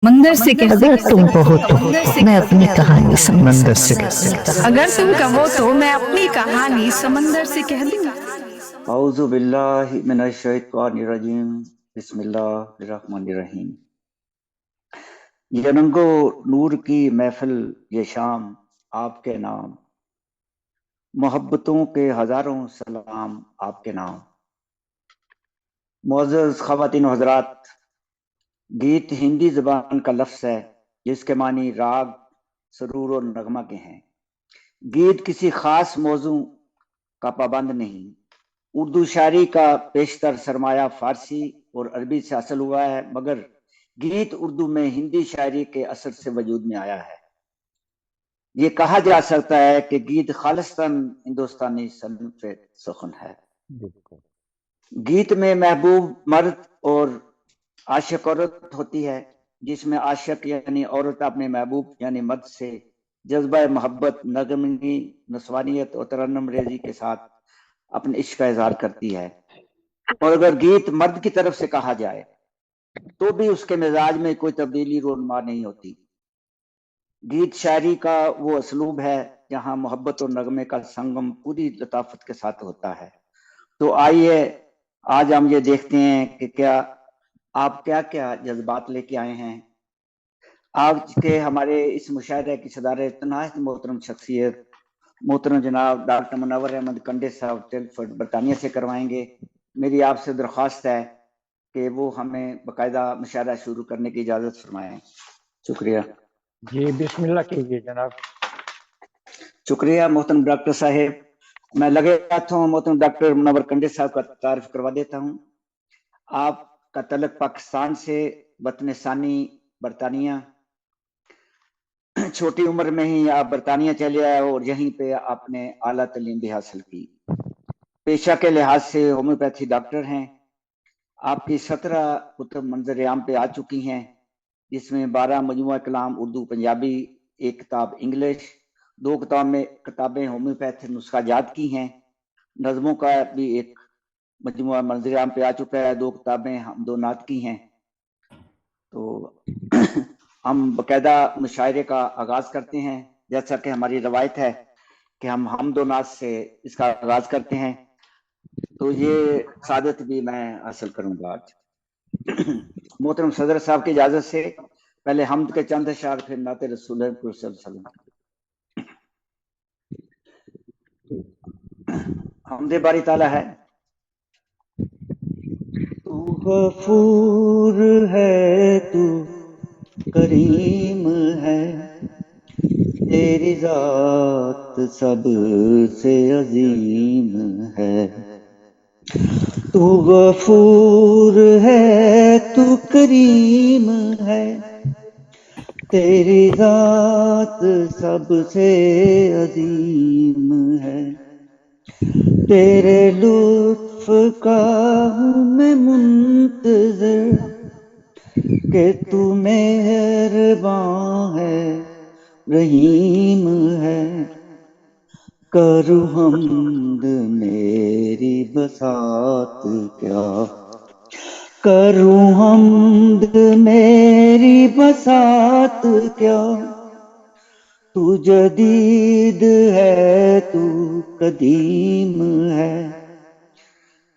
मंदिर से कह अगर तुम कहो तो मैं अपनी कहानी समंदर से अगर तुम कहो तो मैं अपनी कहानी समंदर से कह दूं। औज़ु बिल्लाहि मिनश शैतानिर रजीम बिस्मिल्लाहिर्रहमानिर्रहीम। ये रंगो नूर की महफिल ये शाम आपके नाम, मोहब्बतों के हजारों सलाम आपके नाम। मुअज़्ज़ज़ ख़वातीन व हज़रात, गीत हिंदी ज़बान का लफ्ज़ है जिसके मानी राग, सरूर और नगमा के हैं। गीत किसी खास मौजू का पाबंद नहीं। उर्दू शायरी का पेशतर सरमाया फारसी और अरबी से हासिल हुआ है, मगर गीत उर्दू में हिंदी शायरी के असर से वजूद में आया है। ये कहा जा सकता है कि गीत खालिस्तन हिंदुस्तानी सनत सुखन है। गीत में महबूब मर्द और आशिक औरत होती है, जिसमें आशिक यानी औरत अपने महबूब यानी मर्द से जज्बा मोहब्बत, नगमगी, नस्वानियत और तरन्नुम रेजी के साथ अपने इश्क का इजहार करती है। और अगर गीत मर्द की तरफ से कहा जाए तो भी उसके मिजाज में कोई तब्दीली रोनुमा नहीं होती। गीत शायरी का वो असलूब है जहां मोहब्बत और नगमे का संगम पूरी लताफत के साथ होता है। तो आइए आज हम ये देखते हैं कि आप क्या क्या जज्बात लेके आए हैं। आज के हमारे इस मुशायरे की सदारत नहायत मोहतरम शख्सियत मोहतरम जनाब डॉक्टर मुनव्वर अहमद कंडे साहब टेलफर्ड बरतानिया से करवाएंगे। मेरी आपसे दरख्वास्त है कि वो हमें बाकायदा मुशायरा शुरू करने की इजाज़त फरमाएं। शुक्रिया जी, बिस्मिल्लाह कीजिए जनाब। शुक्रिया मोहतरम डॉक्टर साहेब। मैं लगे हाथ हूँ मोहतरम डॉक्टर मुनव्वर कंडे साहब का तारीफ करवा देता हूँ। आपका तलक पाकिस्तान से, वतन सानी बरतानिया। छोटी उम्र में ही आप बरतानिया चले आए और यहीं पे आपने आला तालीम भी हासिल की। पेशा के लिहाज से होम्योपैथी डॉक्टर हैं। आपकी 17 कुतुब मंजर आम पे आ चुकी हैं, जिसमें 12 मजमुआ कलाम उर्दू पंजाबी, एक किताब इंग्लिश, 2 किताबें होम्योपैथी नुस्खाजात की हैं। नज़मों का भी एक मजमुआ मंजर आम पे आ चुका है, 2 किताबें हम दो नात की हैं। तो हम बाकायदा मुशायरे का आगाज करते हैं। जैसा कि हमारी रवायत है कि हम दो नात से इसका आगाज करते हैं, तो ये सादत भी मैं हासिल करूंगा आज। मोहतरम सदर साहब की इजाजत से पहले हमद के चंद अशआर, फिर नाते रसूल सल्लल्लाहु। हमदे बारी ताला है। तू गफूर है, तू करीम है, तेरी जात सबसे अजीम है। तू गफूर है, तू करीम है, तेरी जात सबसे अजीम है। तेरे लुत्फ का हूँ मैं मुंतज़िर कि तू मेहरबान है, रहीम है। करूँ हमद मेरी बसात क्या, करूँ हमद मेरी बसात क्या। तू जदीद है, तू कदीम है,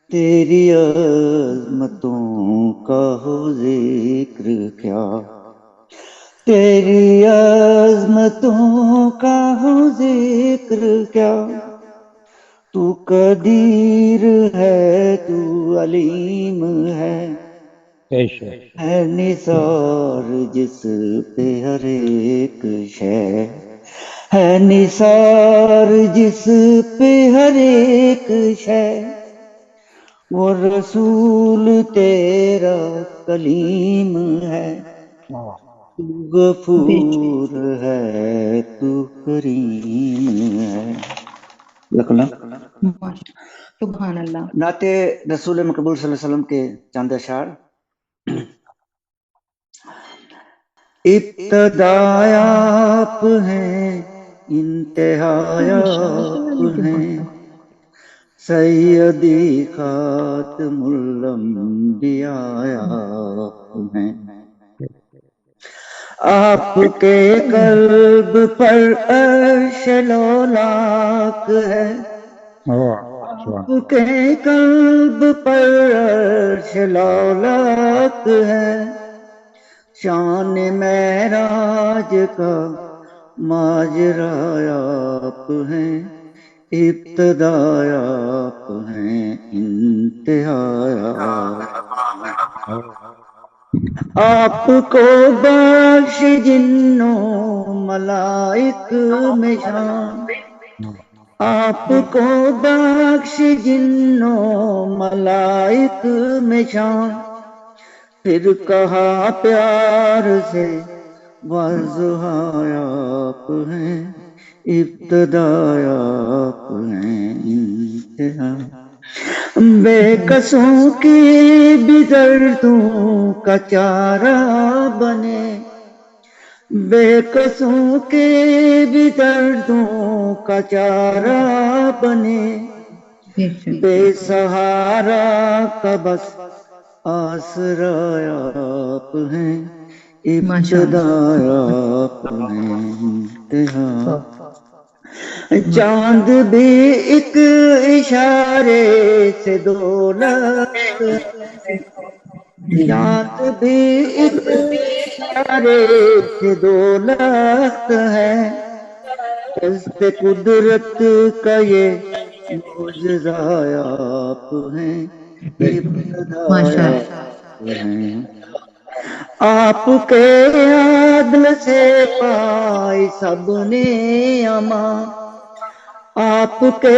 तेरी अज़मतों का हो जिक्र क्या, तेरी अज़मतों का हो जिक्र क्या। तू कदीर है, तू अलीम है निसार जिस पे हर एक शय, है निसार जिस पे हर एक शय। वो रसूल तेरा कलीम है, तू गफूर है, तू करीम है। सुभान अल्लाह। नाते रसूल मकबूल सल्लल्लाहु अलैहि वसल्लम के चंद अशआर। इब्तदाया आप हैं, इंतहाया आप हैं, सैयदी खातमुल अंबिया आप हैं। آپ کے قلب پر عرش لولاک ہے، آپ کے قلب پر عرش لولاک ہے، شان معراج کا ماجرا آپ ہیں، ابتدا آپ ہیں، انتہا آپ کو بخش جنوں ملائک میں شان، آپ کو بخش جنوں ملائک میں شان، پھر کہا پیار سے وضحا آپ ہیں، ابتدا آپ ہیں، انتہا بے قصوں کی بھی دردوں کا چارہ بنے، بے قصوں کے بھی دردوں کا چارہ بنے، بے سہارا کا بس آسرا آپ ہیں، ابتدا آپ ہیں، انتہا چاند بھی ایک اشارے سے دولت ہے، چاند بھی ایک اشارے سے دولت ہے، دست قدرت کا یہ معجزہ آپ ہیں، ابتدا آپ ہیں، آپ کے عدل سے پائی سب نے امان، آپ کے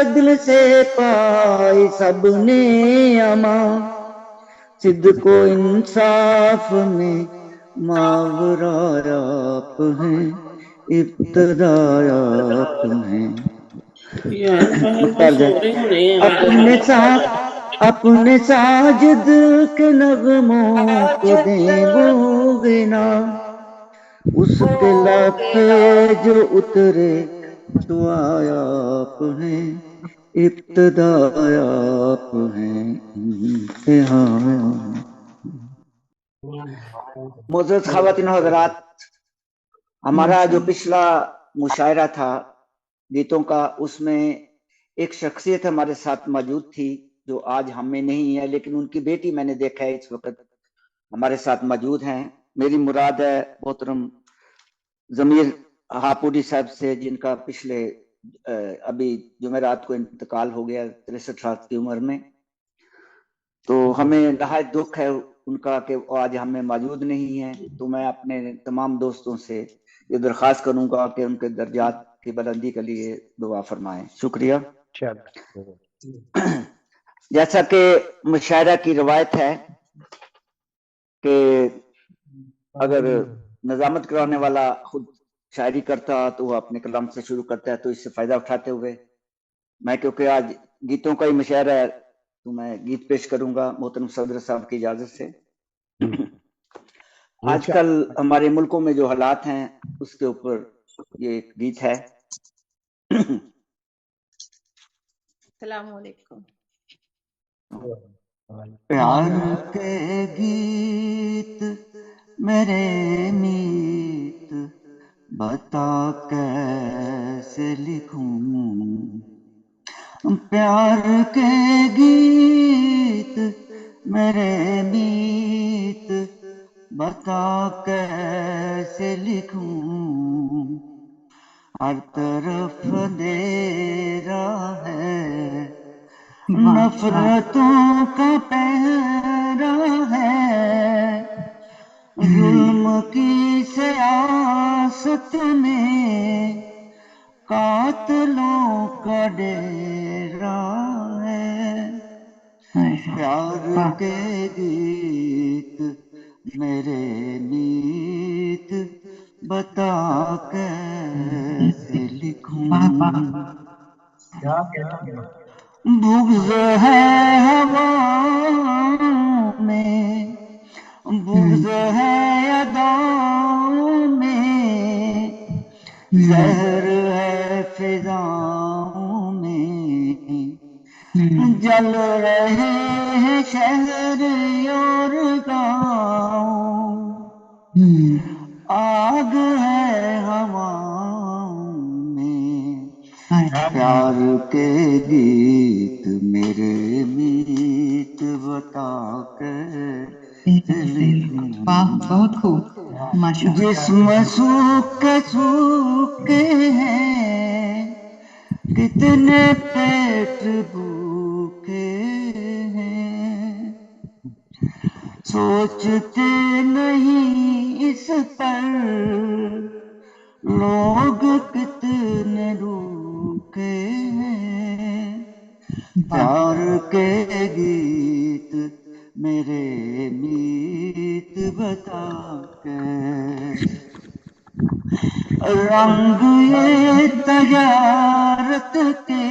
عدل سے پائی سب نے امان، صدق و انصاف میں ماورا آپ ہیں، ابتدا آپ ہیں، اپنے ساجد کے نغموں کو دیں وہ غنا، اس کے لب پہ جو اترے دعا آپ ہیں، ابتدا آپ ہیں، انتہا۔ معزز خواتین و حضرات، ہمارا جو پچھلا مشاعرہ تھا گیتوں کا، اس میں ایک شخصیت ہمارے ساتھ موجود تھی جو آج ہم میں نہیں ہے، لیکن ان کی بیٹی میں نے دیکھا ہے اس وقت ہمارے ساتھ موجود ہیں۔ میری مراد ہے محترم ضمیر ہاپوری صاحب سے، جن کا پچھلے ابھی جمعرات کو انتقال ہو گیا 63 سال کی عمر میں۔ تو ہمیں نہایت دکھ ہے ان کا کہ آج ہم میں موجود نہیں ہے، تو میں اپنے تمام دوستوں سے یہ درخواست کروں گا کہ ان کے درجات کی بلندی کے لیے دعا فرمائیں۔ شکریہ۔ جیسا کہ مشاعرہ کی روایت ہے کہ اگر نظامت کرانے والا خود شاعری کرتا تو وہ اپنے کلام سے شروع کرتا ہے، تو اس سے فائدہ اٹھاتے ہوئے میں، کیونکہ آج گیتوں کا ہی مشاعرہ ہے، تو میں گیت پیش کروں گا محترم صدر صاحب کی اجازت سے۔ آج کل ہمارے ملکوں میں جو حالات ہیں اس کے اوپر یہ ایک گیت ہے۔ السلام علیکم۔ پیار کے گیت میرے میت بتا کیسے لکھوں، پیار کے گیت میرے میت بتا کیسے لکھوں، ہر طرف اندھیرا ہے، نفرتوں کا پہرا ہے، ظلم کی سیاست میں قاتلوں کا ڈیرا ہے، پیار کے گیت میرے میت بتا کیسے لکھوں، بغض ہے ہواؤں میں، بغض ہے اداؤں میں، زہر ہے فضاؤں میں، جل رہے ہیں شہر اور گاؤں، آگ ہے ہواؤں میں پیار کے گیت میرے میت بتا کے لکھوں بہت خوب ماشاء جسم سوکھے ہیں کتنے پیٹ بھوکے ہیں سوچتے نہیں اس پر لوگ کتنے روکے ہیں پیار کے گیت میرے میت بتا کے رنگ یہ تجارت کے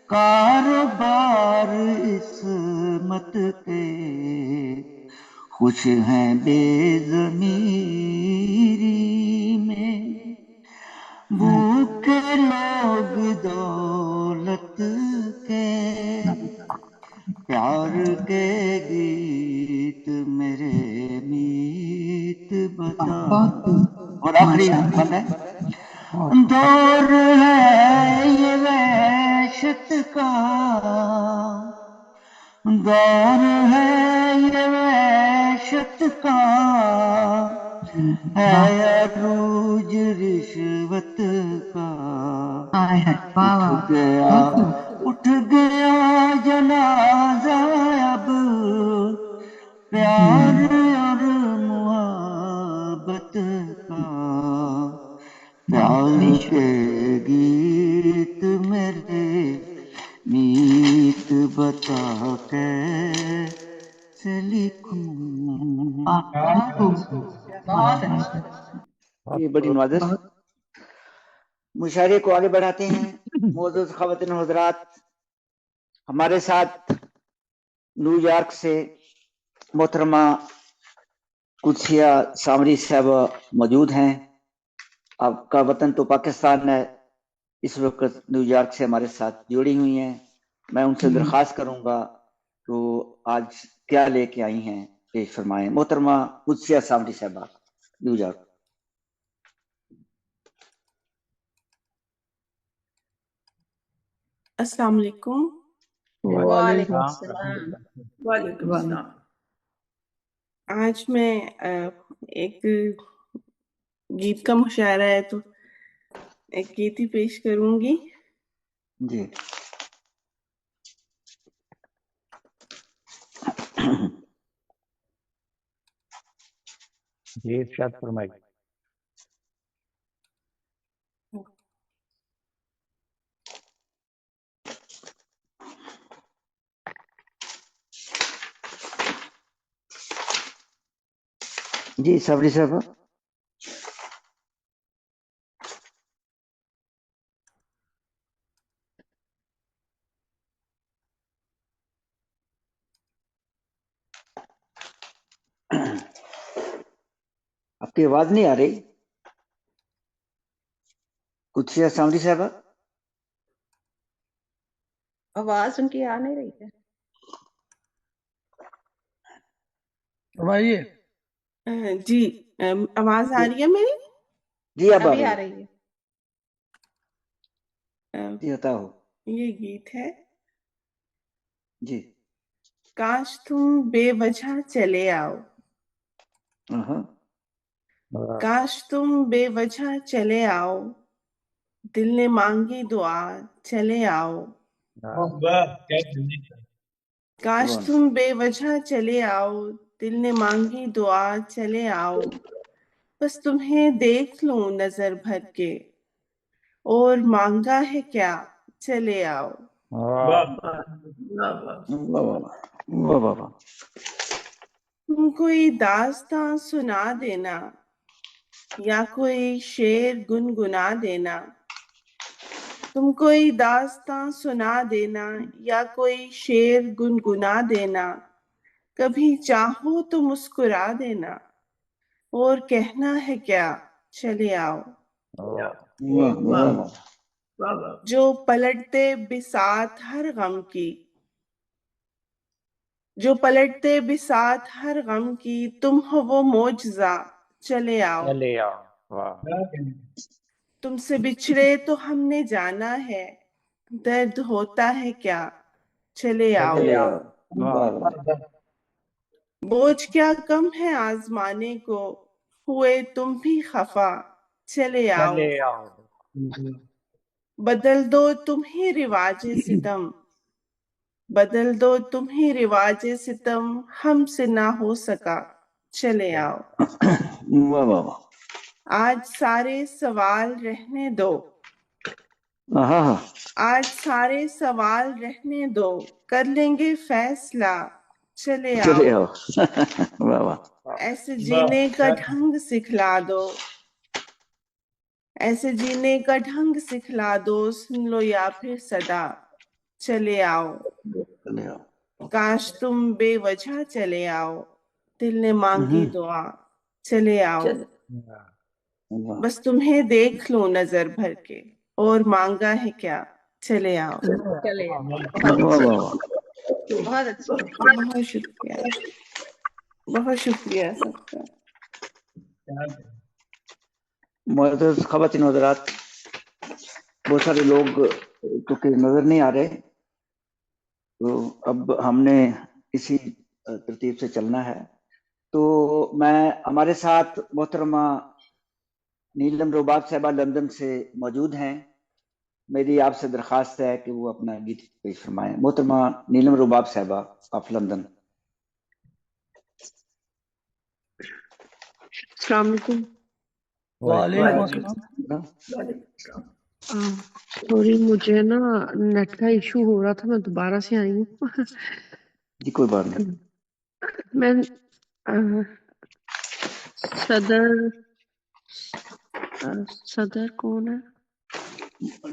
کاروبار عصمت کے خوش ہیں بے ضمیری میں بھوکے لوگ دولت کے پیار کے گیت میرے میت بتا اور آخری بند ہے دور ہے یہ وحشت کا دور ہے یہ وحشت کا ہے عروج رشوت کا اٹھ گیا جنازہ اب پیار اور محبت کا پیار کے گیت میرے میت بتا کیسے لکھوں یہ بڑی نوازش مشاعرے کو آگے بڑھاتے ہیں معزز خواتین و حضرات ہمارے ساتھ نیو یارک سے محترمہ قدسیہ سامری صاحبہ موجود ہیں آپ کا وطن تو پاکستان ہے اس وقت نیو یارک سے ہمارے ساتھ جڑی ہوئی ہیں میں ان سے درخواست کروں گا تو آج کیا لے کے آئی ہیں پیش فرمائیں محترمہ قدسیہ سامری صاحبہ نیو یارک السلام علیکم وعلیکم السلام وعلیکم السلام آج میں ایک گیت کا مشاعرہ ہے تو ایک گیت ہی پیش کروں گی جی جی ارشاد فرمائیے جی صبری صاحب آپ کی آواز نہیں آ رہی قدسیہ سامری صاحبہ آواز ان کی آ نہیں رہی ہے فرمائیے جی آواز آ رہی ہے میری جی اب ابھی آ رہی ہے جی بتاؤ یہ گیت ہے جی کاش تم بے وجہ چلے آؤ کاش تم بے وجہ چلے آؤ دل نے مانگی دعا چلے آؤ کاش تم بے وجہ چلے آؤ دل نے مانگی دعا چلے آؤ بس تمہیں دیکھ لوں نظر بھر کے اور مانگا ہے کیا چلے آؤ تم کوئی داستاں سنا دینا یا کوئی شعر گنگنا دینا تم کوئی داستاں سنا دینا یا کوئی شعر گنگنا دینا کبھی چاہو تو مسکرا دینا اور کہنا ہے کیا چلے آؤ جو پلٹتے بساط ہر غم کی जो पलटते बिसात हर गम की, तुम हो वो मोजज़ा, चले आओ। चले आओ। वाह। तुमसे बिछड़े तो हमने जाना है, दर्द होता है क्या, चले आओ। चले चले आओ। आओ। वाह। वाह वाह। बोझ क्या कम है आजमाने को, हुए तुम भी खफा, चले आओ। चले आओ। बदल दो तुम ही रिवाजे सितम, बदल दो तुम ही रिवाजे सितम, हमसे ना हो सका, चले आओ। वाह वाह वाह। आज सारे सवाल रहने दो, हाँ हाँ। आज सारे सवाल रहने दो, कर लेंगे फैसला, चले आओ। चले आओ। वाह वाह। ऐसे जीने का ढंग सिखला दो, ऐसे जीने का ढंग सिखला दो, सुन लो या फिर सदा, चले आओ। चले आओ। काश तुम बेवजह चले आओ, दिल ने मांगी हम्म। दुआ, चले आओ। वाह। बस तुम्हें देख लूं नजर भर के, और मांगा है क्या, चले आओ। वाह वाह वाह। बहुत शुक्रिया, बहुत शुक्रिया सबका। मुअज़्ज़ज़ ख़वातीन व हज़रात, बहुत सारे लोग क्योंकि नजर नहीं आ रहे, तो अब हमने इसी तरतीब से चलना है। तो मैं, हमारे साथ मोहतरमा नीलम रुबाब साहबा लंदन से मौजूद हैं। मेरी आपसे दरख्वास्त है कि वो अपना गीत पेश फरमाएं। मोहतरमा नीलम रुबाब साहबा ऑफ लंदन। अस्सलाम वालेकुम। सॉरी, मुझे ना नेट का इशू हो रहा था, मैं दोबारा से आई हूँ। जी कोई बात नहीं। मैं सदर सदर कौन है?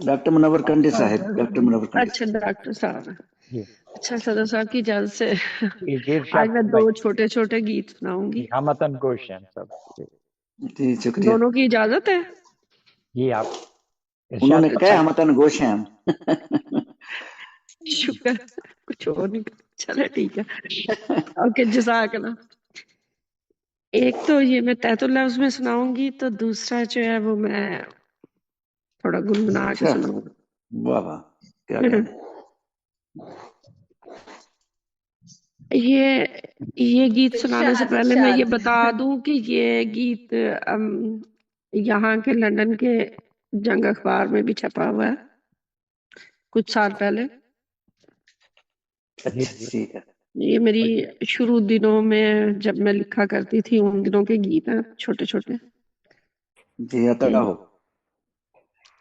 डॉक्टर मुनव्वर कंडी साहब, डॉक्टर मुनव्वर कंडी। अच्छा, डॉक्टर साहब। जी। अच्छा, सदर साहब की इजाजत से इरशाद आज मैं दो फरमाइए। छोटे छोटे गीत सुनाऊंगी। हमतन गोश हैं सब। जी शुक्रिया। दोनों की इजाजत है? जी आप उन्होंने इरशाद कहा हम तन गोश हैं हम। शुक्र, कुछ और नहीं। चले ठीक है, ओके, जज़ाकल्लाह। एक तो ये मैं तहतुल लफ्ज़ में सुनाऊंगी, तो दूसरा जो है वो मैं थोड़ा गुनगुना के अच्छा। सुनाऊंगी। वाह वाह, क्या कहने। ये गीत सुनाने से पहले मैं ये बता दूं कि ये गीत यहाँ के लंदन के जंग अखबार में भी छपा हुआ है कुछ साल पहले। अच्छा ठीक है। ये मेरी शुरू दिनों में जब मैं लिखा करती थी, उन दिनों के गीत हैं, छोटे छोटे। जी अता हो।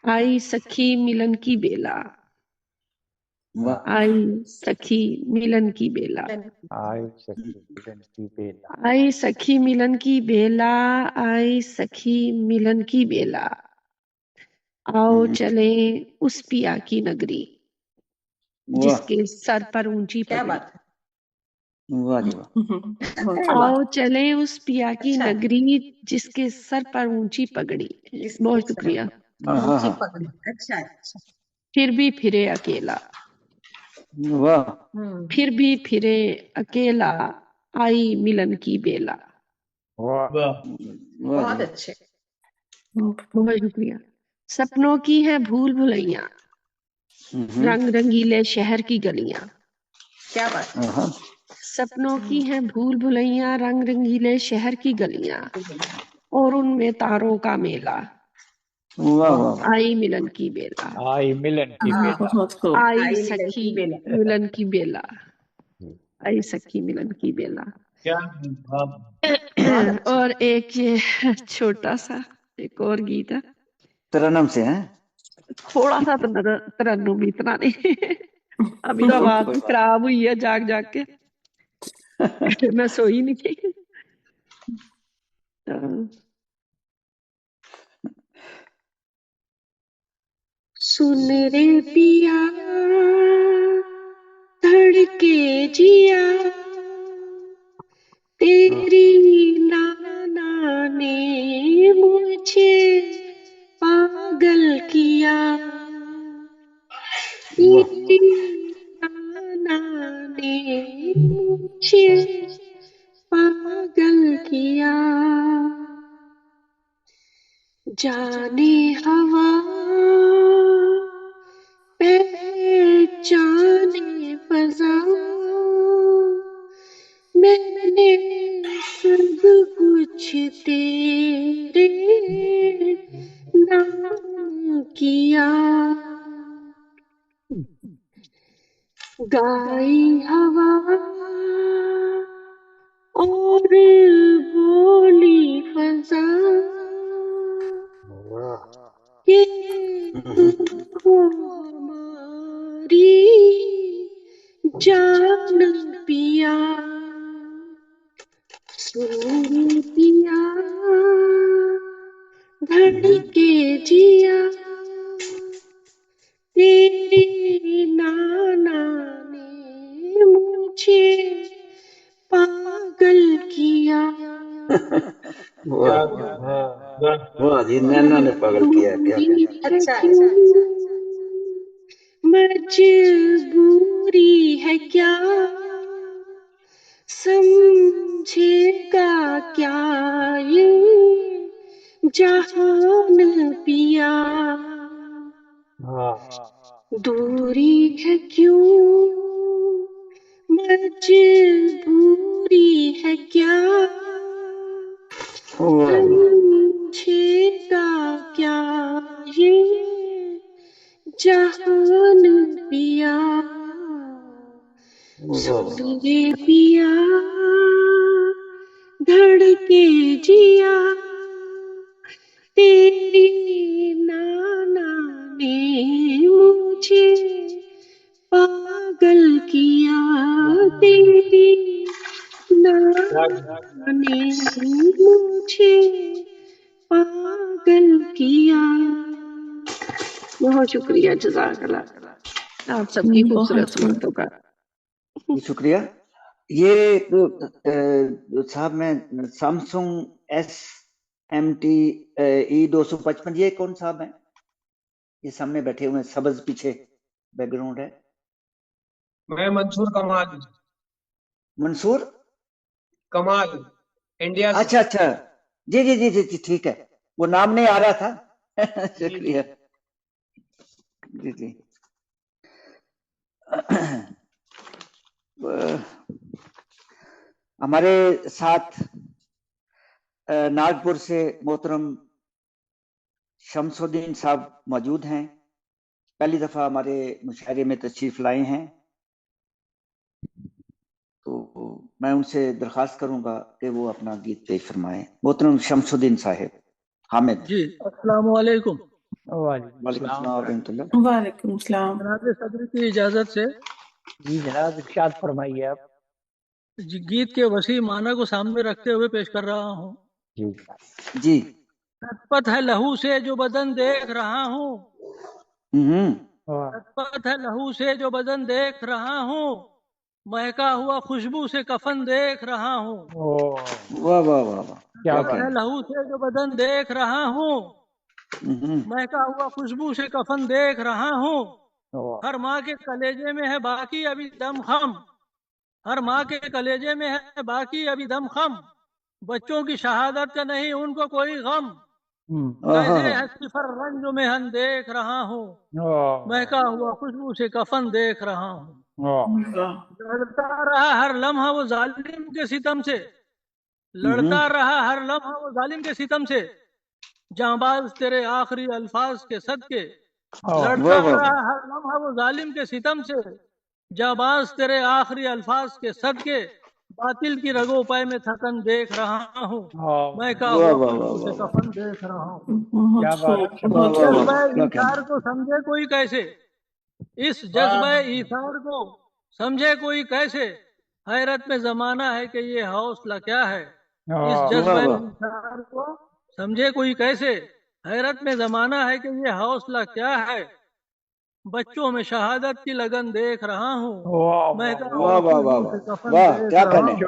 आई सखी मिलन की बेला, वाह। आई सखी मिलन की बेला, आए सखी की बेला। आई सखी मिलन की बेला, आई सखी मिलन की बेला, आओ चले उस पिया की नगरी वाह जिसके सर पर ऊंची पगड़ी। वाह जी वाह। आओ चले उस पिया की नगरी जिसके सर पर ऊंची पगड़ी। बहुत शुक्रिया। हाँ हाँ। फिर भी फिरे अकेला, वाह फिर भी फिरे अकेला, आई मिलन की बेला। वाह। वाह जी। बहुत शुक्रिया। सपनों की है भूल भुलैया, रंग रंगीले शहर की गलियां। हाँ। सपनों की है भूल भुलैया, रंग रंगीले शहर की गलियां, और उनमें तारों का मेला, वाह वाह। आई मिलन की बेला, आई मिलन की बेला। बहुत खूब। आई सखी मिलन की बेला, आई सखी मिलन की बेला। और एक ये छोटा सा एक और गीत है, तरन्नुम से हैं। थोड़ा सा तरन्नुम भी, इतना नहीं। अभी तो आवाज भी खराब हुई है जाग जाग के। मैं सोई नहीं थी। सुन रे पिया धड़के जिया, तेरी नाना ने मुझे पागल किया, तेरी नाना ने जाने हवा पहचाने फजा, मैंने सब कुछ तेरे नाम किया। गाई हवा और बोली फजा, ये तुमको हमारी जान पिया। सुन पिया धड़के जिया, तेरी नाना ने मुझे पागल किया। वाह जी, नैना ने पागल किया है, क्या मजबूरी है क्या, समझेगा क्या ये जहान पिया। दूरी है क्यों, मजबूरी है क्या, समझेगा क्या ये जहान पिया। सुन रे पिया धड़के जिया, तेरी नाना ने मुझे पागल किया। तेरी नाना ने मुझे पागल किया। बहुत शुक्रिया, जज़ाकल्लाह आप सबकी खूबसूरत सुनतों का। शुक्रिया। ये साहब, मैं सैमसंग SMT E255, ये कौन साहब हैं? ये सामने बैठे हुए हैं, सब्ज पीछे बैकग्राउंड है। मैं मंसूर कमाल। मंसूर कमाल, इंडिया से। अच्छा अच्छा, जी जी जी जी ठीक है, वो नाम नहीं आ रहा था। शुक्रिया जी जी। हमारे साथ नागपुर से मोहतरम शमसुद्दीन साहब मौजूद हैं, पहली दफा हमारे मुशायरे में तशरीफ लाए हैं, तो मैं उनसे दरख्वास्त करूंगा कि वो अपना गीत पेश फरमाएं। मोहतरम शमसुद्दीन साहिब हामिद जी। अस्सलाम वालेकुम। वालेकुम अस्सलाम व रहमतुल्लाह। वालेकुम सलाम। जनाब सदर की इजाजत से जी जनाब, इरशाद फरमाइए आप। गीत के वसी माना को सामने रखते हुए पेश कर रहा हूँ। जी जी। लथपथ है लहू से जो बदन देख रहा हूँ, लथपथ है लहू से जो बदन देख रहा हूँ, महका हुआ खुशबू से कफन देख रहा हूँ। वाह वाह वाह वाह, क्या लथपथ है लहू से जो बदन देख रहा हूँ, महका हुआ खुशबू से कफन देख रहा हूँ। हर माँ के कलेजे में है बाकी अभी दम खम, हर माँ के कलेजे में है बाकी अभी दम खम, बच्चों की शहादत का नहीं उनको कोई गम। कैसे है सिफर रंज में हम देख रहा हूँ, महका हुआ खुशबू से कफन देख रहा हूँ। लड़ता रहा हर लम्हा वो जालिम के सितम से, लड़ता रहा हर लम्हा वो जालिम के सितम से, जांबाज तेरे आखिरी अल्फाज के सदके। लड़ता रहा हर लम्हा वो जालिम के सितम से, जांबाज तेरे आखिरी अल्फाज के सदके, बातिल की रगो पाए में थकन देख रहा हूँ, मैं का हुआ खुशबू से कफन देख रहा हूँ। जज्बा ईसार को समझे कोई कैसे, इस जज्बा ईसार को समझे कोई कैसे, हैरत में जमाना है कि ये हौसला क्या है। इस जज्बा ईसार को समझे कोई कैसे, हैरत में जमाना है कि ये हौसला क्या है। बच्चों में शहादत की लगन देख रहा हूँ, मैं बच्चों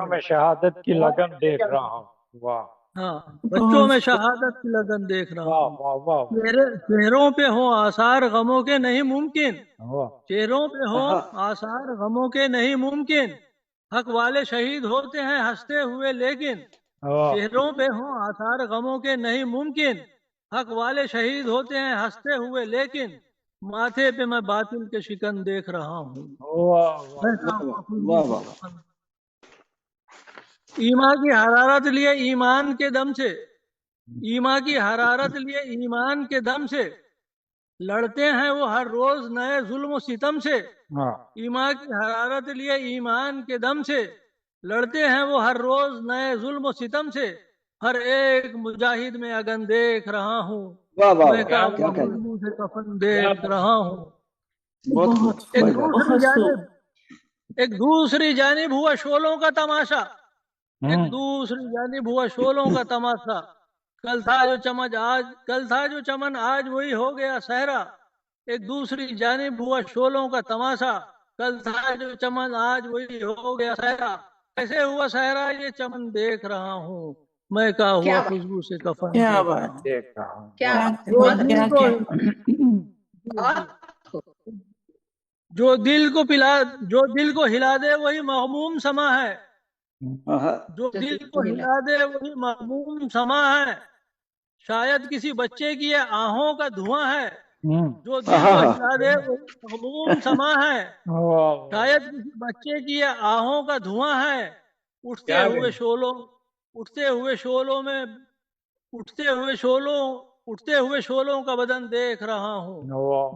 में शहादत की लगन देख रहा हूँ। वाह, हाँ, बच्चों में शहादत की लगन देख रहा हूँ। चेहरों पे हो आसार गमों के नहीं मुमकिन, चेहरों पे हो आसार गमों के नहीं मुमकिन, हक वाले शहीद होते हैं हंसते हुए लेकिन, चेहरों पे हो आसार गमों के नहीं मुमकिन, حق والے شہید ہوتے ہیں ہنستے ہوئے، لیکن ماتھے پہ میں باطل کے شکن دیکھ رہا ہوں۔ ایمان کی حرارت لیے ایمان کے دم سے، ایمان کی حرارت لیے ایمان کے دم سے لڑتے ہیں وہ ہر روز نئے ظلم و ستم سے۔ ایمان کی حرارت لیے ایمان کے دم سے لڑتے ہیں وہ ہر روز نئے ظلم و ستم سے، ہر ایک مجاہد میں اگن دیکھ رہا ہوں، میں ظلموں سے کفن دیکھ رہا ہوں۔ ایک دوسری جانب ہوا شعلوں کا تماشا، ایک دوسری جانب ہوا شعلوں کا تماشا، کل تھا جو چمن آج وہی ہو گیا صحرا۔ ایک دوسری جانب ہوا شعلوں کا تماشا، کل تھا جو چمن آج وہی ہو گیا صحرا، کیسے ہوا صحرا یہ چمن دیکھ رہا ہوں، میں کا ہوا خوشبو سے کفن دیکھ رہا ہوں۔ جو دل کو ہلا دے وہی مغموم سما ہے، جو دل کو ہلا دے وہی مغموم سما ہے، شاید کسی بچے کی یہ آہوں کا دھواں ہے، جو دل کو ہلا دے وہی مغموم سما ہے، شاید کسی بچے کی یہ آہوں کا دھواں ہے، اٹھتے ہوئے شعلوں کا بدن دیکھ رہا ہوں،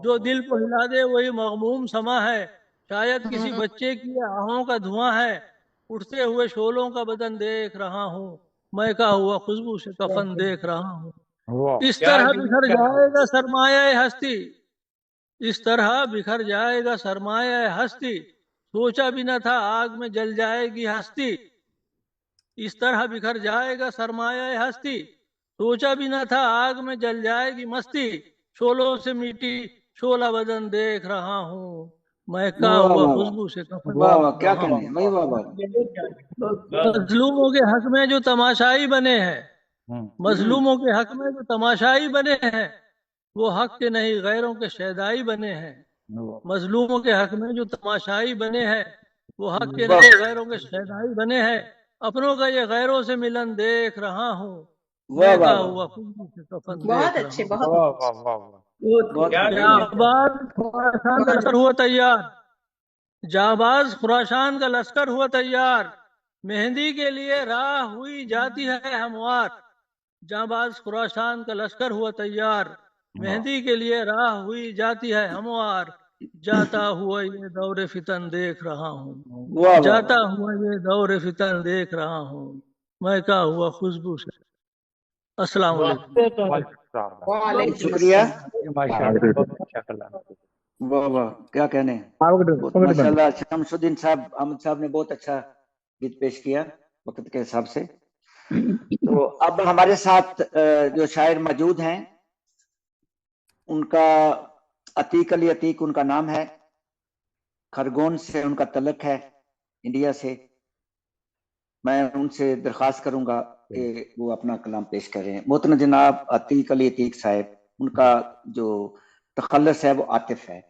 جو دل کو ہلا دے وہی مغموم سما ہے، شاید کسی بچے کی یہ آہوں کا دھواں ہے، اٹھتے ہوئے شعلوں کا بدن دیکھ رہا ہوں، مہکا ہوا خوشبو سے کفن دیکھ رہا ہوں۔ اس طرح بکھر جائے گا سرمایہ ہستی، اس طرح بکھر جائے گا سرمایہ ہستی، سوچا بھی نہ تھا آگ میں جل جائے گی ہستی۔ اس طرح بکھر جائے گا سرمایہ ہستی، سوچا بھی نہ تھا آگ میں جل جائے گی مستی، شعلوں سے میٹی شعلہ بدن دیکھ رہا ہوں، مہکا ہوا خوشبو سے کفن دیکھ رہا ہوں۔ مظلوموں کے حق میں جو تماشائی بنے ہیں، مظلوموں کے حق میں جو تماشائی بنے ہیں، وہ حق کے نہیں غیروں کے شیدائی بنے ہیں۔ مظلوموں کے حق میں جو تماشائی بنے ہیں، وہ حق کے نہیں غیروں کے شیدائی بنے ہیں، اپنوں کا یہ غیروں سے ملن دیکھ رہا ہوں، میں کا ہوا خوشبو سے کفن دیکھ رہا ہوں۔ جانباز خراسان کا لشکر ہوا تیار، جانباز خراسان کا لشکر ہوا تیار، مہندی کے لیے راہ ہوئی جاتی ہے ہموار۔ جانباز خراسان کا لشکر ہوا تیار، مہندی کے لیے راہ ہوئی جاتی ہے ہموار، جاتا ہوا یہ دور فتن دیکھ رہا ہوں، جاتا ہوا یہ دور فتن دیکھ رہا ہوں، مہکا ہوا خوشبو سے۔ السلام علیکم۔ شکریہ، واہ واہ کیا کہنے، ماشاء اللہ۔ شمس الدین صاحب، احمد صاحب نے بہت اچھا گیت پیش کیا وقت کے حساب سے۔ تو اب ہمارے ساتھ جو شاعر موجود ہیں، ان کا عتیق علی عتیق ان کا نام ہے، خرگون سے ان کا تعلق ہے، انڈیا سے۔ میں ان سے درخواست کروں گا کہ وہ اپنا کلام پیش کریں۔ محترم جناب عتیق علی عتیق صاحب، ان کا جو تخلص ہے وہ عاطف ہے۔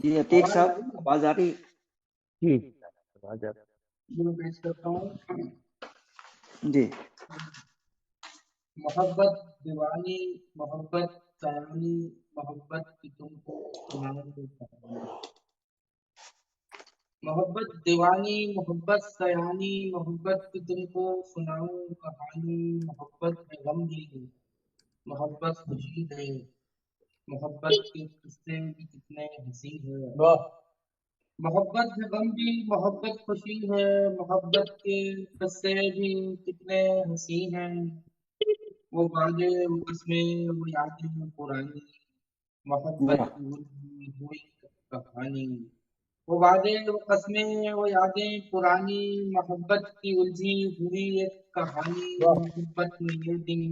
جی عتیق صاحب آواز آ رہی؟ جی۔ محبت دیوانی، محبت سیانی، محبت کی تم کو سناؤں کہانی۔ محبت دیوانی، محبت سیانی، محبت کی تم کو سناؤں کہانی، محبت ہے غمگین، محبت خوشی ہے، محبت کے قصے بھی کتنے ہنسی ہے۔ محبت ہے غمگین، محبت خوشی ہے، محبت کے قصے بھی کتنے ہنسی ہیں۔ وہ وعدے، وہ قسمیں، وہ یادیں پرانی، محبت کی ہوئی کہانی۔ وہ وعدے، وہ قسمیں، وہ یادیں پرانی، محبت کی الجھی ہوئی ایک کہانی۔ محبت میں یہ دن،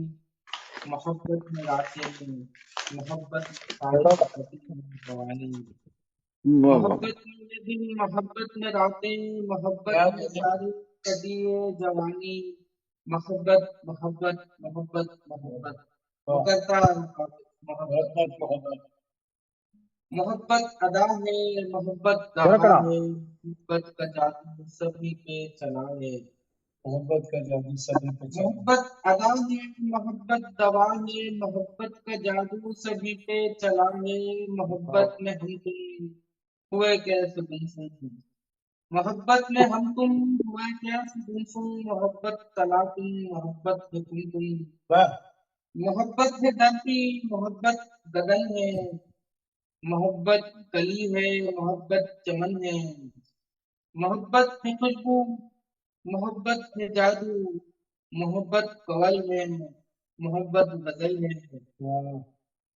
محبت میں راتیں، محبت جوانی۔ محبت میں یہ دن، محبت میں راتیں، محبت میں ساری کٹیے جوانی۔ محبت محبت محبت محبت وہ کرتا محبت محبت मोहब्बत अदा है, मोहब्बत दवा है, मोहब्बत का जादू सभी पे चला है। मोहब्बत का जादू सभी पे चला है। मोहब्बत अदा है, मोहब्बत दवा है, मोहब्बत का जादू सभी पे चला है। मोहब्बत में हम तुम हुए कैसे गुमसुम, मोहब्बत में हम तुम हुए कैसे गुमसुम, मोहब्बत तलाकुम, मोहब्बत है तुम। मोहब्बत है धरती, मोहब्बत गगन है, मोहब्बत कली है, मोहब्बत चमन है, मोहब्बत है खुशबू, मोहब्बत है जादू, मोहब्बत कवल है, मोहब्बत गजल है।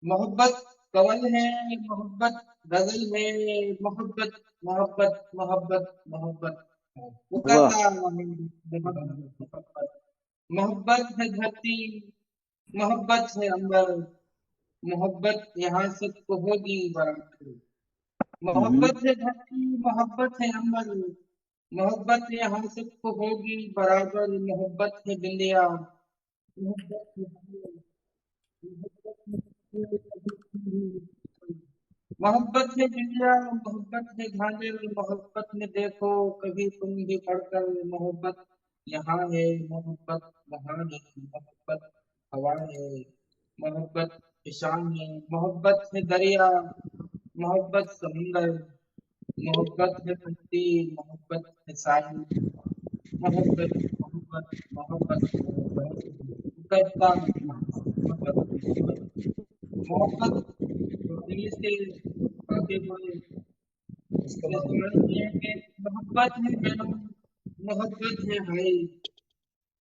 मोहब्बत कवल है, मोहब्बत गजल है, मोहब्बत मोहब्बत मोहब्बत मोहब्बत मुकर्रा मोहब्बत। मोहब्बत है धरती, मोहब्बत है अंबर, मोहब्बत यहाँ सबको होगी बराबर। मोहब्बत है धरती, मोहब्बत है अंबर, मोहब्बत यहाँ सबको होगी बराबर। मोहब्बत है बिंदिया, मोहब्बत है झालर, मोहब्बत है बिंदिया, मोहब्बत है झालर, मोहब्बत में देखो कभी तुम भी पढ़कर। मोहब्बत यहाँ है, मोहब्बत वहाँ है, मोहब्बत हवा है, मोहब्बत शान है, मोहब्बत है दरिया, मोहब्बत समुंदर, मोहब्बत है कश्ती, मोहब्बत है साहिल, मोहब्बत मोहब्बत मोहब्बत मोहब्बत करता मोहब्बत मोहब्बत मोहब्बत जो दिल से आगे बढ़े। इसके माने ये है कि मोहब्बत है मैनू, मोहब्बत है हाय,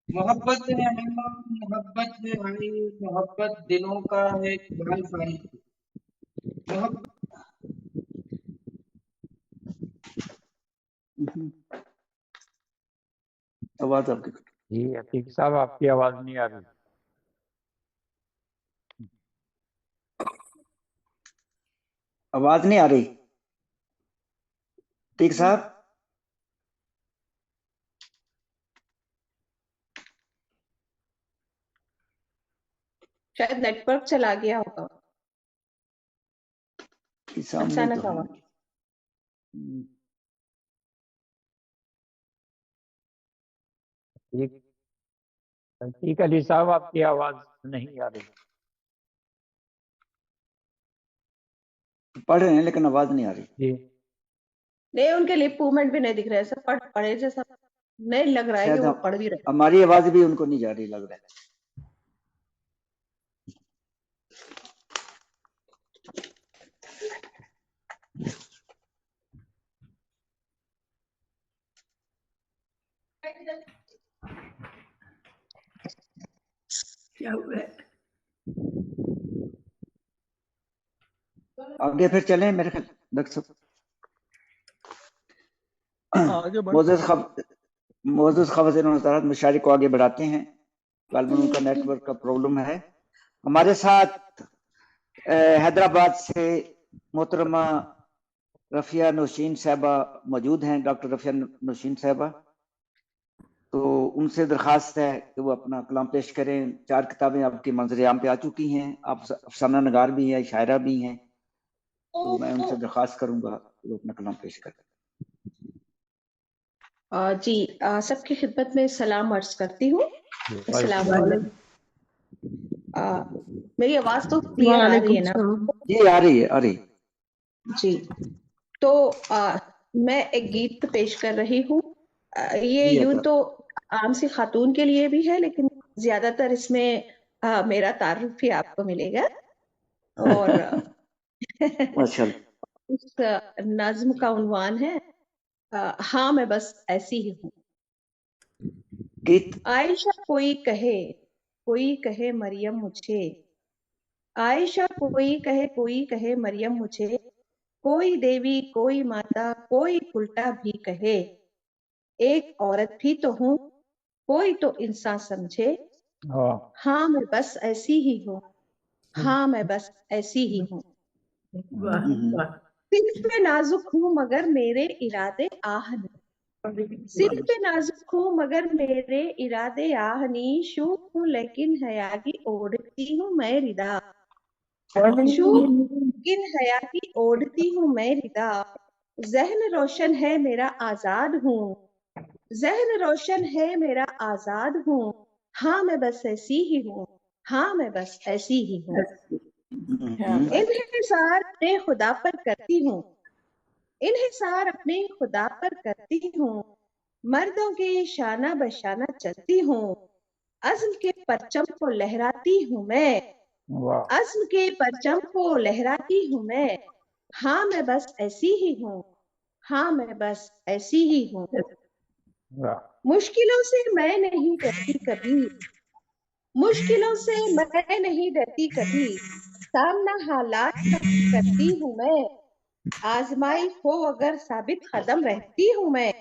मोहब्बत है मैनू, मोहब्बत है हाय, मोहब्बत दिलों का है वाईफाई। मोहब्बत आवाज आपकी जी अतीक साहब आपकी आवाज नहीं आ रही। आवाज नहीं आ रही ठीक साहब। शायद नेटवर्क चला गया होगा, सामने अचानक तो आवाज। ठीक अतीक अली साहब आपकी आवाज नहीं आ रही। पढ़ रहे हैं लेकिन आवाज नहीं आ रही। जी नहीं, उनके लिप मूवमेंट भी नहीं दिख रहे, सब पढ़े जैसा नहीं लग रहा है कि शायद वो पढ़ भी रहे। हमारी आवाज भी उनको नहीं जा रही लग रहा है। क्या हुआ है? आगे फिर चलें मेरे ख्याल डॉक्टर साहब। मोअज़्ज़ज़ ख़वातीन और हज़रात, मुशायरे को आगे बढ़ाते हैं। गालिबन उनका नेटवर्क का प्रॉब्लम है। हमारे साथ हैदराबाद से मोहतरमा रफिया नौशीन साहबा मौजूद हैं, डॉक्टर रफिया नौशीन साहबा। तो उनसे दरखास्त है कि वो अपना कलाम पेश करें। 4 किताबें आपके मंजर आम पे आ चुकी हैं, आप अफसाना नगार भी हैं, शायरा भी हैं। तो मैं उनसे दरखास्त करूंगा कि वो अपना कलाम पेश करें। जी सबकी खिदमत में सलाम अर्ज करती हूँ। अस्सलाम वालेकुम। मेरी आवाज तो क्लियर आ रही है ना? जी आ रही है, आ रही जी। तो मैं एक गीत पेश कर रही हूँ। ये यूं तो आम सी खातून के लिए भी है, लेकिन ज्यादातर इसमें मेरा तारुफ ही आपको मिलेगा। और इस नज्म का उन्वान है हाँ मैं बस ऐसी ही हूँ। आयशा कोई कहे मरियम मुझे, आयशा कोई कहे मरियम मुझे, कोई देवी कोई माता कोई उल्टा भी कहे, एक औरत भी तो हूँ कोई तो इंसान समझे, हाँ मैं बस ऐसी ही हूँ, हाँ मैं बस ऐसी ही हूँ। सिर पे नाजुक हूँ मगर मेरे इरादे आह नहीं, सिर पे नाजुक हूँ मगर मेरे इरादे आह नहीं, शूक हूँ लेकिन हया की ओढ़ती हूँ मैं रिदा, किन हया की ओढ़ती हूँ मैं रिदा, जहन रोशन है मेरा आजाद हूँ, जहन रोशन है मेरा आजाद हूँ, हाँ मैं बस ऐसी ही हूँ, हाँ मैं बस ऐसी ही हूँ। इन्हिसार अपने खुदा पर करती हूँ, इन्हिसार अपने खुदा पर करती हूँ, मर्दों के शाना बशाना चलती हूँ, अज़्म के परचम को लहराती हूँ मैं, अज़्म के परचम को लहराती हूँ मैं, हाँ मैं बस ऐसी ही हूँ, हाँ मैं बस ऐसी ही हूँ। मुश्किलों से मैं नहीं डरती कभी, मुश्किलों से मैं नहीं डरती कभी, सामना हालात का करती हूँ मैं, आजमाइश हो अगर साबित कदम रहती हूँ मैं,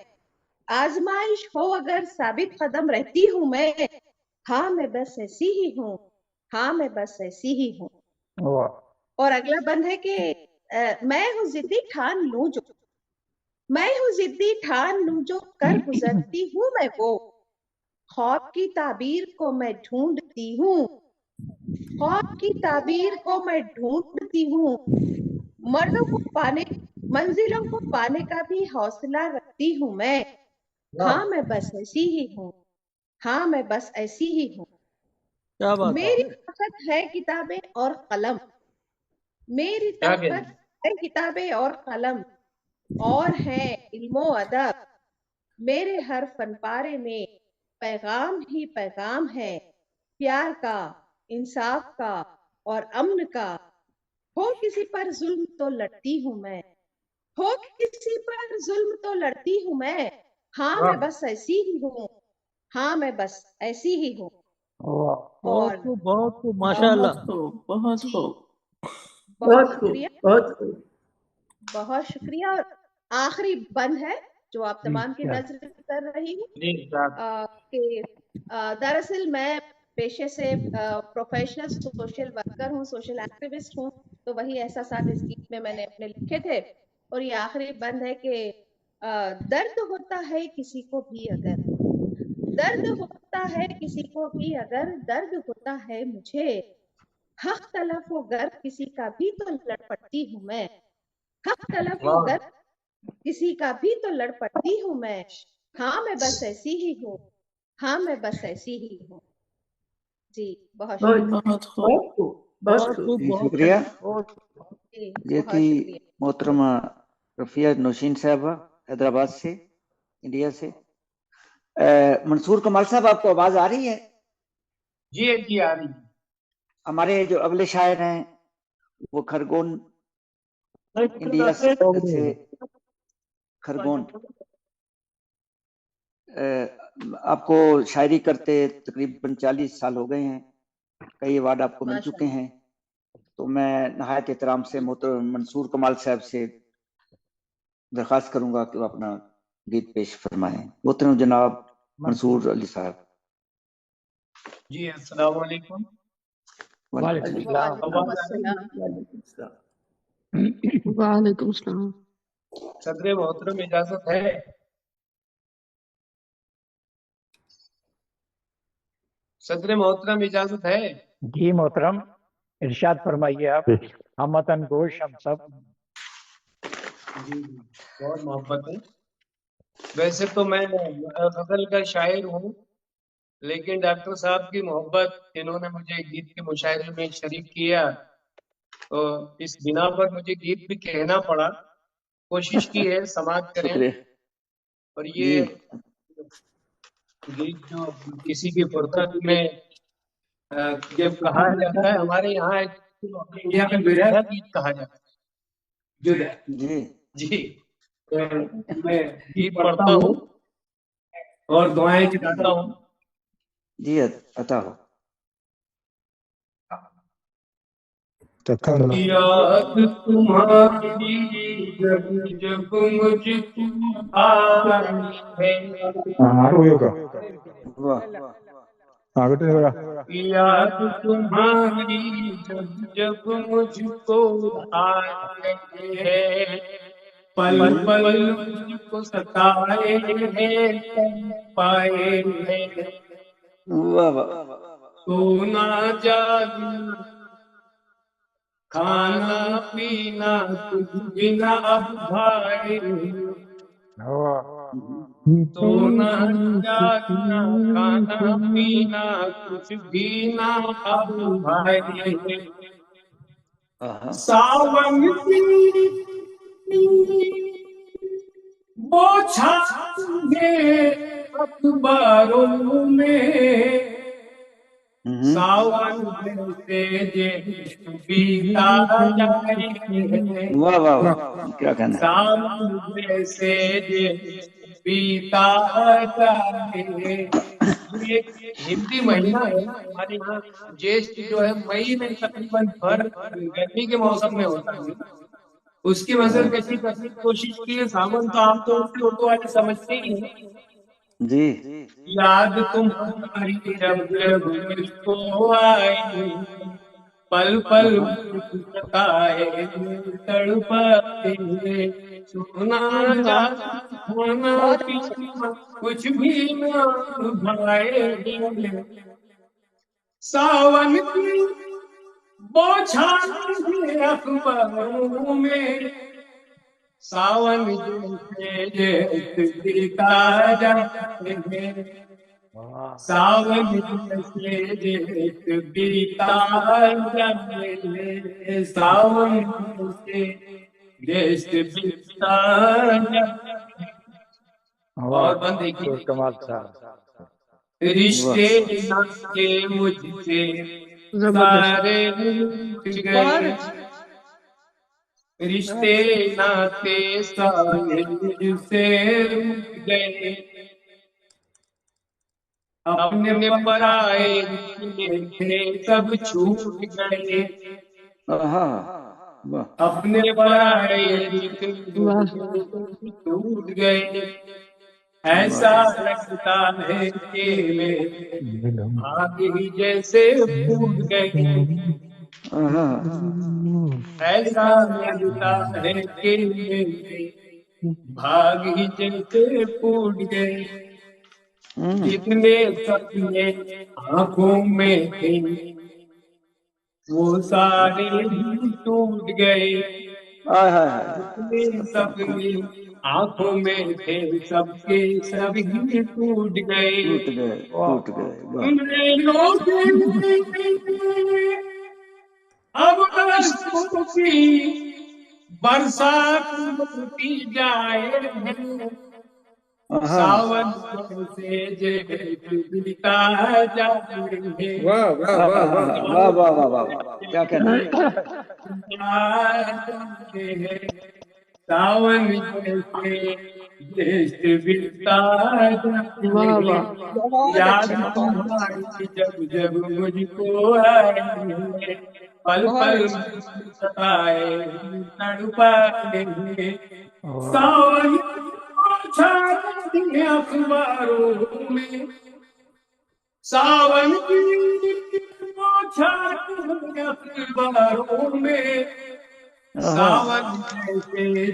आजमाइश हो अगर साबित कदम रहती हूँ मैं, हाँ मैं बस ऐसी ही हूँ, हाँ मैं बस ऐसी ही हूँ। और अगला बंद है कि मैं हूँ जिद्दी ठान लूं जो, मैं हूँ जिद्दी ठान लूं जो कर गुजरती हूँ मैं वो, ख्वाब की ताबीर को मैं ढूंढती हूँ, ख्वाब की ताबीर को मैं ढूंढती हूँ, मर्दों को पाने मंजिलों को पाने का भी हौसला रखती हूँ मैं, हाँ मैं बस ऐसी ही हूँ, हाँ मैं बस ऐसी ही हूँ। क्या बात मेरी ताकत है किताबें और कलम, मेरी ताकत है किताबें और कलम, और है इल्मो अदब, मेरे हर फनपारे में पैगाम ही पैगाम है, प्यार का, इंसाफ का और अमन का, हो किसी पर जुल्म तो लड़ती हूँ मैं, हो किसी पर जुल्म तो लड़ती हूँ मैं, हाँ मैं बस ऐसी ही हूँ, हाँ मैं बस ऐसी ही हूँ। बहुत खूब, बहुत खूब, माशाल्लाह। बहुत जी, खूब, बहुत शुक्रिया, बहुत खूब। बहुत शुक्रिया। और आखिरी बंद है जो आप तमाम की नजर कर रही हूँ कि दरअसल मैं पेशे से प्रोफेशनल सोशल वर्कर हूँ, सोशल एक्टिविस्ट हूँ, तो वही एहसासात इस गीत में मैंने अपने लिखे थे। और ये आखिरी बंद है कि दर्द होता है किसी को भी अगर, दर्द होता है किसी को भी अगर, दर्द होता है मुझे, हक तलफ हो गर किसी का भी तो लड़ पड़ती हूँ मैं, हक तलफ हो गर किसी का भी तो लड़ पड़ती हूँ मैं, हाँ मैं बस ऐसी ही हूँ, हाँ मैं बस ऐसी ही हूँ। जी बहुत शुक्रिया। बहुत खूब, बहुत खूब। जी शुक्रिया। जी ये बहुत थी शुक्रिया। मोहतरमा रफिया नौशीन साहबा हैदराबाद से, इंडिया से। मंसूर कमाल साहब, आपको आवाज आ रही है? जी आ रही है। हमारे जो अगले शायर हैं वो खरगोन, इंडिया से खरगोन। आपको शायरी करते तकरीबन 40 साल हो गए हैं, कई अवार्ड आपको मिल चुके हैं, तो मैं नहायत एहतराम से मोहतरम मंसूर कमाल साहब से दरख्वास्त करूंगा कि वो अपना गीत पेश फरमाएं। मोहतरम जनाब मंसूर अली साहब। जी अस्सलाम वालेकुम। वालेकुम सलाम। सदर मोहतरम इजाजत है? सदर मोहतरम इजाजत है? जी मोहतरम, इरशाद फरमाइए आप। हम वतन गोश हम सब। जी बहुत मोहब्बत है। वैसे तो मैं गजल का शायर हूँ, लेकिन डॉक्टर साहब की मोहब्बत, इन्होंने मुझे गीत के मुशायरे में शरीक किया, तो इस बिना पर मुझे गीत भी कहना पड़ा। कोशिश की है समाज करें। और ये गीत जो किसी की फुर्सत में जब कहा जाता है, हमारे यहाँ इंडिया में विरह गीत कहा जाता है। जी जी, तो मैं गीत पढ़ता हूँ और दुआएं चढ़ाता हूँ। जी अता हो। याद तुम्हारी जब जब मुझको आए याद तुम्हारी जब जब मुझको आए है, पल पल मुझको सताए हैं, पाए हैं, तो ना जागना کھانا پینا کچھ بنا اب بھائی، سونا جاگنا کھانا پینا کچھ بھی نہ اب بھائی، ساون کی بوچھانگے اخباروں میں، ساون سے جیسے بیتا جائے، واہ واہ واہ، کیا کہنا ہے؟ ساون سے جیسے بیتا جائے. یہ ہندی مہینہ ہے ہمارے یہاں. جیسٹ جو ہے مئی میں تقریباً بھر گرمی کے موسم میں ہوتا ہے. اس کی نظر کشی کرنے کی کوشش کی ہے. ساون تو عام طور سے اردو والے سمجھتے ہی ہیں. جی یاد تمہاری جب جب مجھ کو آئے، پل پل ستائے تڑپاتے، سونا جانا پینا کچھ بھی نہ بھائے، ساون کی بوچھانگے اخباروں میں، ساون جیسے بیتا جائے، ساون جیسے بیتا جائے، ساون جیسے بیتا جائے. اور بند دیکھیے، کمال صاحب، رشتے ناتے مجھ سے سارے ٹوٹ گئے، رشتے ناتے سارے مجھ سے ٹوٹ گئے، اپنے پرائے تھے سب چھوٹ گئے، اپنے پرائے ٹوٹ گئے، ایسا لگتا ہے کہ میرے بھاگ ہی جیسے پھوٹ گئے، ایسا لگتا ہے کہ میرے بھاگ ہی جیسے پھوٹ گئے، جتنے سپنے آنکھوں میں تھے وہ سارے ہی ٹوٹ گئے، جتنے سپنے آنکھوں میں تھے سب کے سب ہی ٹوٹ گئے. اب اشکوں کی برسات ہوتی جائے، ساون سے جیسے بیتا جائے، واہ واہ واہ واہ واہ واہ واہ، کیا کہنا ہے؟ ساون جیسے بیتا جائے، یاد تمہاری جب جب مجھ کو آئے، پل پل ستائے تڑپائے، ساون چھانے اخباروں میں، ساون کی چھانے اخباروں میں، ساون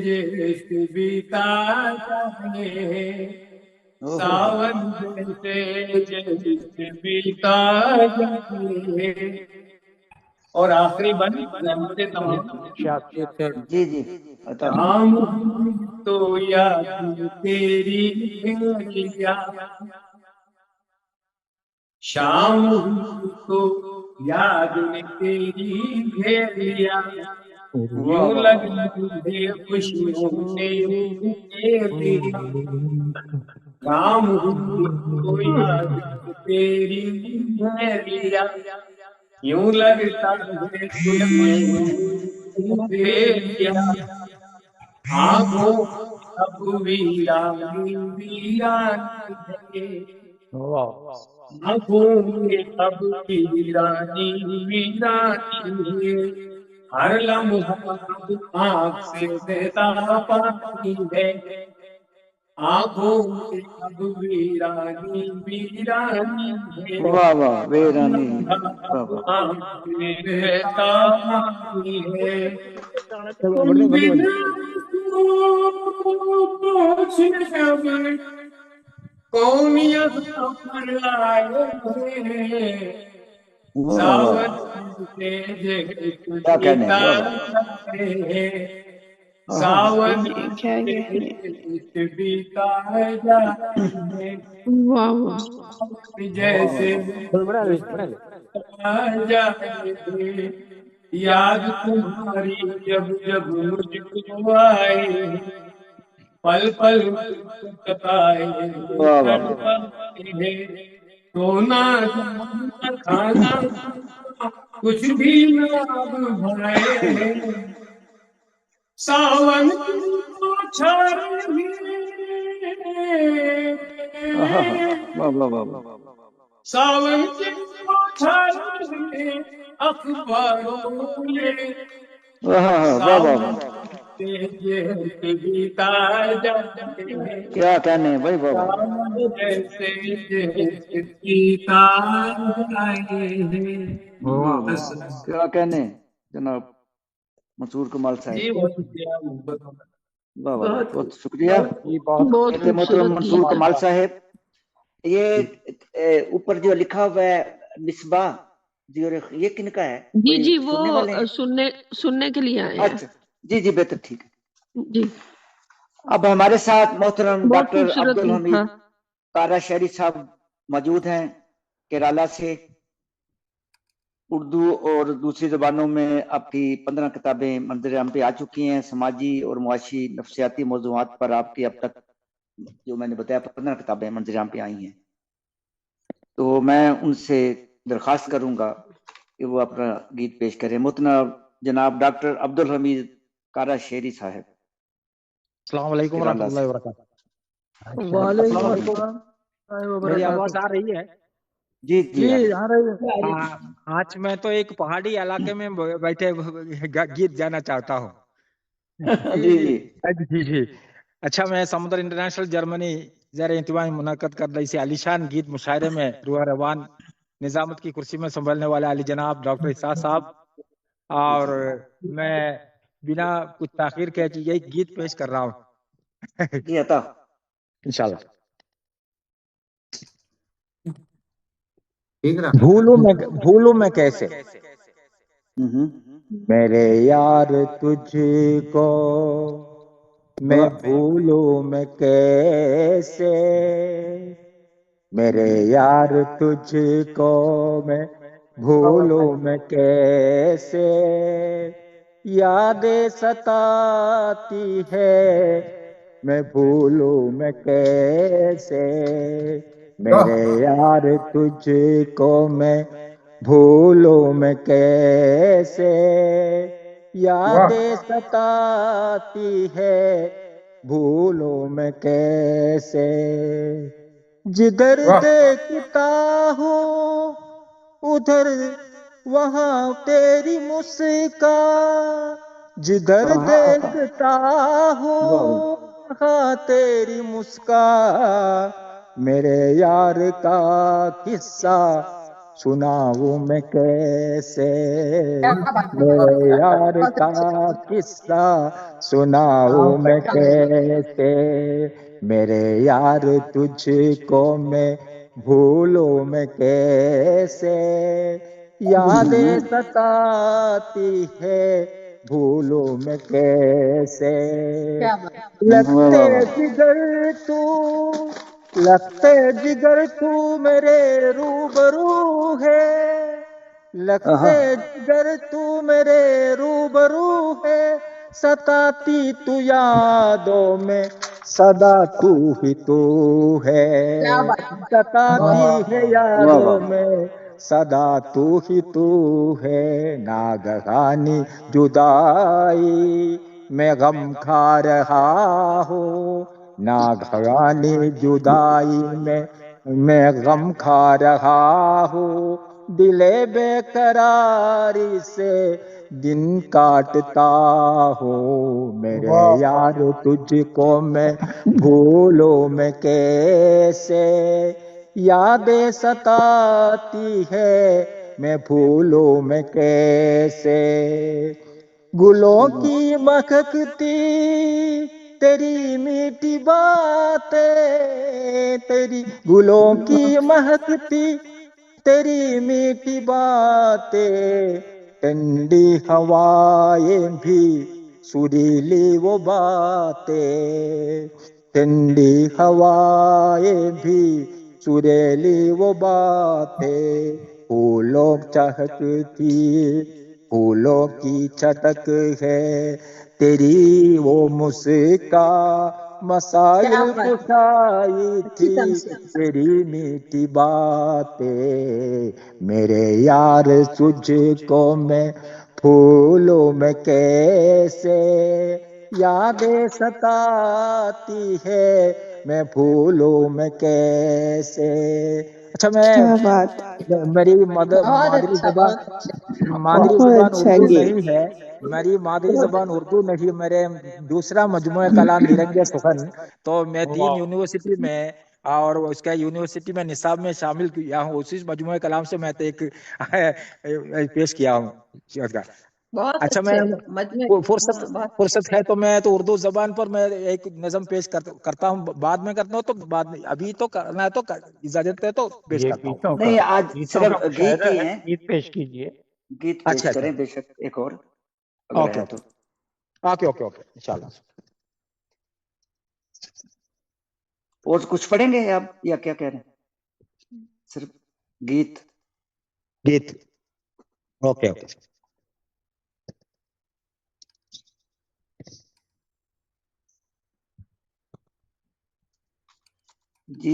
جیسے بیتا جائے، ساون جیسے بیتا جائے. اور آخری بند جی جی شام تو یاد تیری گھیریا، شام تو یاد نے تیری گھیر لیا، یوں لگتی خوشیوں نے گھیر لیا، شام تو یاد تیری گھیر لیا، یوں لگتا ہے گھیر لیا، آنکھوں اب ویرانی ویرانی ہے، آنکھوں میں اب ویرانی ویرانی ہے، ہر لمحہ آنکھ سے بہتا پانی ہے، آنکھوں میں اب ویرانی ویرانی ہے، واہ واہ، ویرانی، آنکھ میں بہتا پانی ہے، تم بنا پوچھنے اب کون یہاں پر آئے، सावन से क्या कहने हैं, वाह वाह। सावन क्या बीता जाए वाह वाह जैसे जाए याद तुम्हारी जब जब मुझको आए पल पल सताए सोना खाना कुछ भी ना भाए सावन सावन के अखबारों बीता क्या कहने हैं भाई, बाबा क्या कहने हैं जनाब मंसूर कमाल साहब। वाह वाह, बहुत शुक्रिया मोहतरम मंसूर कमाल साहब। ये ऊपर जो लिखा हुआ है मिसबा जी, और ये किनका है? जी जी, वो सुनने के लिए आए हैं। अच्छा जी जी, बेहतर, ठीक है जी। अब हमारे साथ मोहतरम डॉक्टर अब्दुल हमीद कारा शहरी साहब मौजूद हैं केरला से। उर्दू और दूसरी जबानों में आपकी 15 किताबें मंजर आम पे आ चुकी हैं। समाजी और मुआशी नफ्सियाती मौज़ूआत पर आपकी अब तक जो मैंने बताया 15 किताबें मंजर आम पे आई हैं। तो मैं उनसे दरख्वास्त करूंगा कि वो अपना गीत पेश करें। मोहतरम जनाब डॉक्टर अब्दुल हमीद कारा शेरी साहब। अस्सलाम वालेकुम रहमतुल्लाहि व बरकातहू। मेरी आवाज आ रही है? जी जी आ रही है। आज मैं तो एक पहाड़ी इलाके में बैठे गीत जाना चाहता हूँ। जी जी। अच्छा, मैं समुद्र इंटरनेशनल जर्मनी ज़ेर इंतज़ाम मुनक़्क़द करदा इसे आलीशान गीत मुशायरे में रूह रवान निजामत की कुर्सी में संभलने वाले अली जनाब डॉक्टर इसाक साहब, और मैं बिना कुछ ताख़ीर के यही गीत पेश कर रहा हूँ इंशाल्लाह। भूलूं मैं कैसे मेरे यार तुझको, मैं भूलूं मैं कैसे मेरे यार तुझको, मैं भूलूं मैं कैसे। यादें सताती है मैं भूलूं मैं कैसे। मेरे यार तुझको मैं भूलूं मैं कैसे। यादें सताती है भूलूं मैं कैसे। जिधर देखता हूँ उधर वहाँ तेरी मुस्कान, जिधर देखता हूँ वहाँ तेरी मुस्कान। मेरे यार का किस्सा सुनाऊं मैं कैसे। मेरे यार का किस्सा सुनाऊं मैं कैसे। मेरे यार तुझको मैं भूलूं मैं कैसे। यादें सताती है भूलूं मैं कैसे। लगते जिगर तू मेरे रूबरू है। लगते जिगर तू मेरे रूबरू है। सताती तू यादों में सदा तू ही तू है। सताती है यादों में सदा तू ही तू है। नागहानी जुदाई मैं गम खा रहा हूँ। नागहानी जुदाई में मैं गम खा रहा हूँ। दिले बेकरारी से दिन काटता हूँ। मेरे यार तुझको मैं भूलूं मैं कैसे। यादें सताती है मैं भूलूं मैं कैसे। गुलों की महकती तेरी मीठी बातें, तेरी गुलों की महकती तेरी मीठी बातें, ठंडी हवाएं भी सुरीली वो बातें, ठंडी हवाएं भी सुरीली वो बातें, फूलों चहकती फूलों की चटक है तेरी वो मुस्कान, मसाइल कुशाई थी तेरी मीठी बातें, मेरे यार तुझको मैं फूलों में कैसे यादें सताती है, मैं फूलों में कैसे। अच्छा, क्या मैं बात, मेरी मादरी जबान बहुत अच्छा उर्दू गीत। नहीं है, मेरी मादरी जबान उर्दू नहीं, मेरे दूसरा मजमूआ कलाम निरंगे सुखन, तो मैं 3 यूनिवर्सिटी में और उसका यूनिवर्सिटी में निसाब में शामिल किया हूँ, उसी मजमूआ कलाम से मैं तो एक पेश किया हूँ। बहुत अच्छा, अच्छे मैं मजमे। फुर्सत हाँ, बहुत फुर्सत है तो मैं तो उर्दू जबान पर मैं एक नज़म पेश करता हूँ, बाद में करता हूँ तो बाद में, अभी तो करना है तो इजाजत है तो पेश ये करता हूँ। गीतों नहीं, का आज गीतों का सिर्फ गीत मुशायरा ही है, हैं, गीत पेश कीजिए। गीत पेश अच्छा अच्छा, करें, बेशक एक और अगर ओके है ओके तो। ओके ओके ओके, इंशाल्लाह। और कुछ पढ़ेंगे आप या क्या कह रहे हैं? सिर्फ गीत? गीत, ओके ओके। जी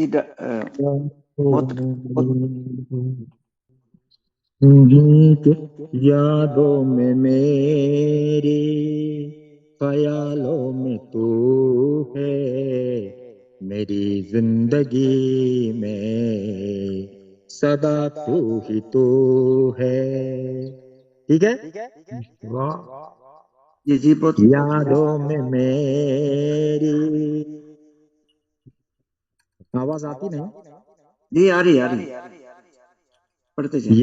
यादों में मेरी, ख्यालों में तू है, मेरी जिंदगी में सदा तू ही तू है। ठीक है, जी जी, बहुत यादों में मेरी, आवाज आती नहीं? जी, आ रही पढ़ते जाए।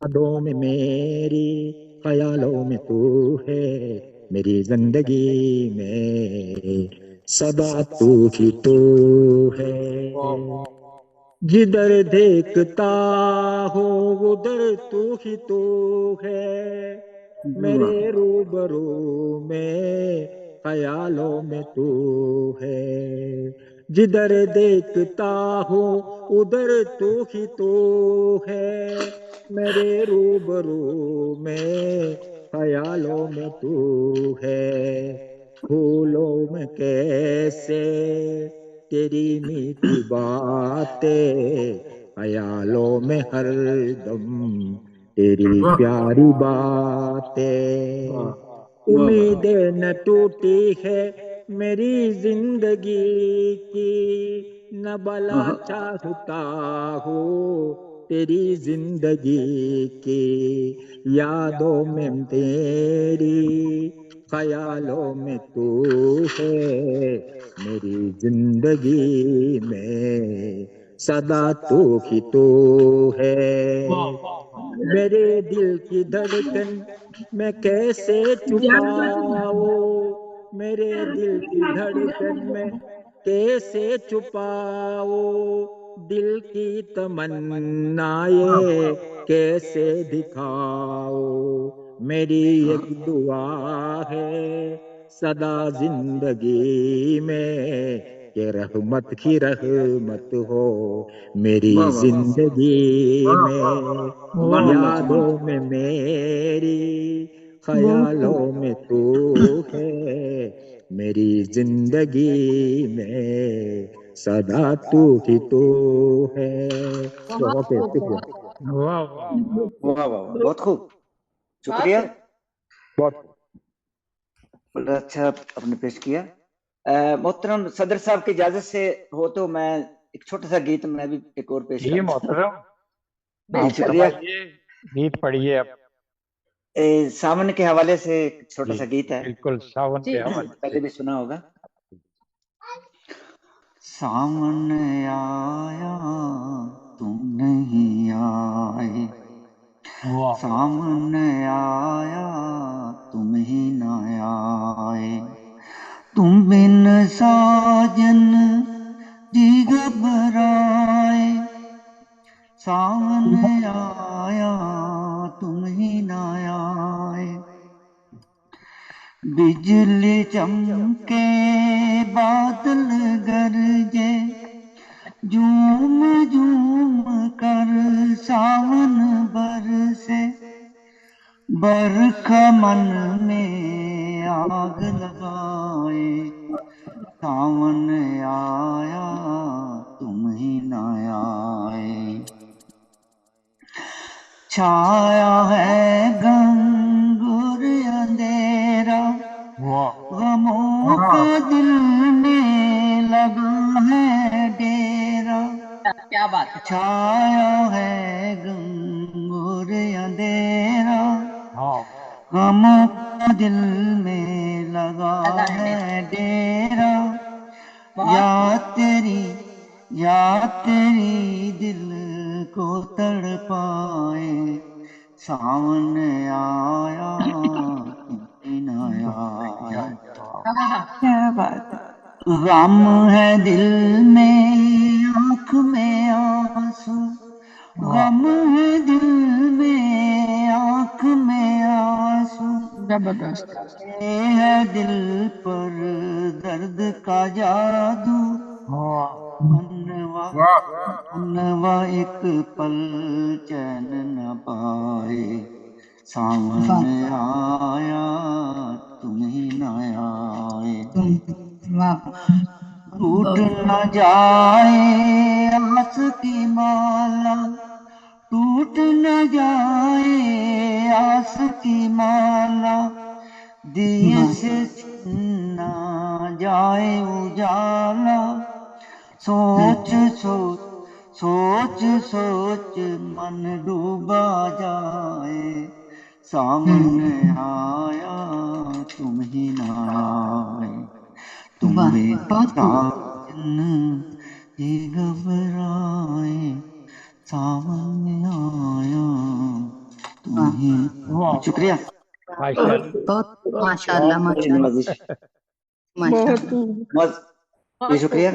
यादों में मेरी, ख्यालों में तू है, मेरी जिंदगी में सदा तू ही तू है। जिधर देखता हो उधर तू ही तू है, मेरे रूबरू में ख्यालों में तू है। जिधर देखता हो उधर तू ही तू है, मेरे रूबरू में ख्यालों में तू है। फूलों में कैसे तेरी मीठी बातें, ख्यालों में हरदम तेरी प्यारी बातें, उम्मीदें न टूटी है मेरी जिंदगी की, न भला चाहता हो तेरी जिंदगी की, यादों में तेरी ख्यालों में तू है, मेरी जिंदगी में सदा तू ही तू है। मेरे दिल की धड़कन मैं कैसे छुपाओ, मेरे दिल की धड़कन में कैसे छुपाओ, दिल की तमन्नाएं कैसे दिखाओ। मेरी एक दुआ है सदा जिंदगी में कि रहमत की रहमत हो मेरी जिंदगी में। यादों में मेरी, ख्यालों में तू है, मेरी जिंदगी में सदा तू ही तू है। ओके, शुक्रिया। वाह वाह वाह वाह, बहुत खूब, शुक्रिया, बहुत बड़ा अच्छा आपने पेश किया। मोहतरम सदर साहब की इजाजत से हो तो मैं एक छोटा सा गीत मैं भी एक और पेश जी कर मोहतरम, नहीं, आप शुक्रिया। फरमाइए, गीत पढ़िए अब। सावन के हवाले से एक छोटा जी सा गीत है, बिल्कुल, सावन के हवाले पहले से। भी सुना होगा। सावन आया तुम नहीं आए, सावन आया तुम ही न आए, तुम बिन साजन जी घबराए, सावन आया तुम ही ना आए। बिजली चमके बादल गरजे झूम झूम कर सावन बरसे। बरखा मन में आग लगाए सावन आया तुम ही ना आए। छाया है घंघोर अंधेरा गमों का दिल में लगा है डेरा। क्या बात है। छाया है घंघोर अंधेरा गमों का दिल में लगा है डेरा। या तेरी दिल को तड़पाए सावन आया तुम ना आया। क्या बात है। गम है दिल में आँख में आंसू। गम है दिल में आँख में आंसू। जबरदस्त। ये है दिल पर दर्द का जादू। मनवा एक पल चैन न पाए सावन आया तुम ही न आए। टूट न जाए आस की माला। टूट न जाए आस की माला। दिए से छिन न जाए उजाला। सोच सोच मन डूबा जाए सावन आया तुम ही ना आए। तुम सावन ही घबराए सावन आया तुम ही। शुक्रिया। बहुत माशाल्लाह माशाल्लाह। शुक्रिया।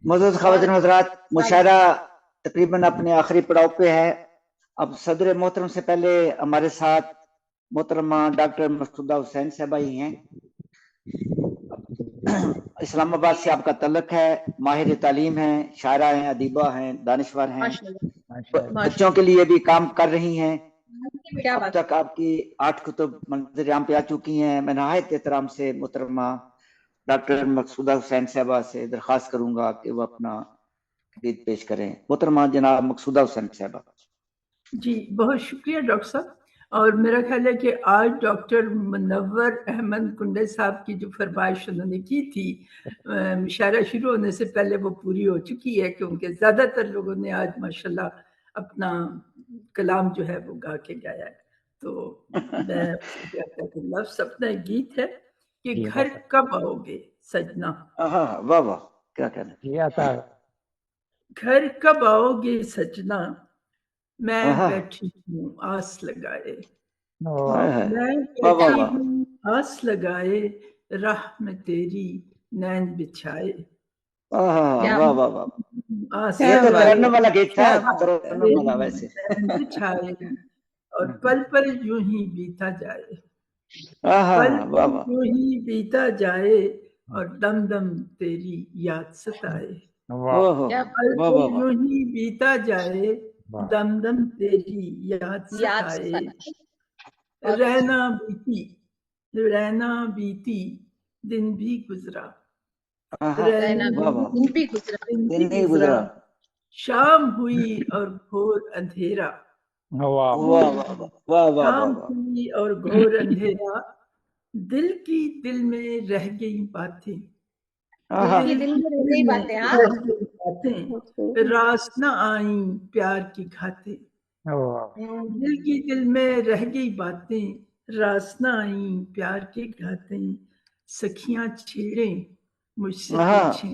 मौजूद ख़वातीन हज़रात, मुशायरा तकरीबन अपने आखिरी पड़ाव पे है। अब सदर मोहतरम से पहले हमारे साथ मोहतरमा डॉक्टर मकसूदा हुसैन साहबा ही हैं। इस्लामाबाद से आपका तल्लुक है, माहिर तालीम हैं, शायरा हैं, अदीबा हैं, दानिशवर हैं, बच्चों के लिए भी काम कर रही हैं। अब तक आपकी 8 कुतुब मंज़िल आम पे आ चुकी हैं। मैं नहायत एहतराम से मोहतरमा डॉक्टर मकसूदा हुसैन साहबा से दरख्वास्त करूंगा कि वो अपना गीत पेश करें। मोहतरमा जनाब मकसूदा हुसैन साहबा। जी बहुत शुक्रिया डॉक्टर साहब। और मेरा ख्याल है कि आज डॉक्टर मुनव्वर अहमद कुंडे साहब की जो फरमाइश उन्होंने की थी मुशायरा शुरू होने से पहले वो पूरी हो चुकी है, क्योंकि ज़्यादातर लोगों ने आज माशाल्लाह अपना कलाम जो है वो गा के गाया है। तो मैं लफ्ज़ अपना गीत है कि घर कब आओगे सजना। वाह वाह, क्या कहना। घर कब आओगे सजना, मैं बैठी हूँ आस लगाए। मैं बैठी हूँ आस लगाए, राह में तेरी नैन बिछाए। वाला गीत था वैसे। बिछाए और पल पल यूं ही बीता जाए। यूं ही बीता जाए और दम दम तेरी याद सताए। यूं ही बीता जाए, दम दम तेरी याद सताए। रहना बीती दिन भी गुजरा। दिन भी गुजरा। शाम हुई और घोर अंधेरा। शाम हुई और घोर अंधेरा। दिल में रह गई बातें। रास न आई प्यार की खाते। दिल में रह गई बातें, रास न आई प्यार की घातें। सखियां छेड़े मुझसे पूछे।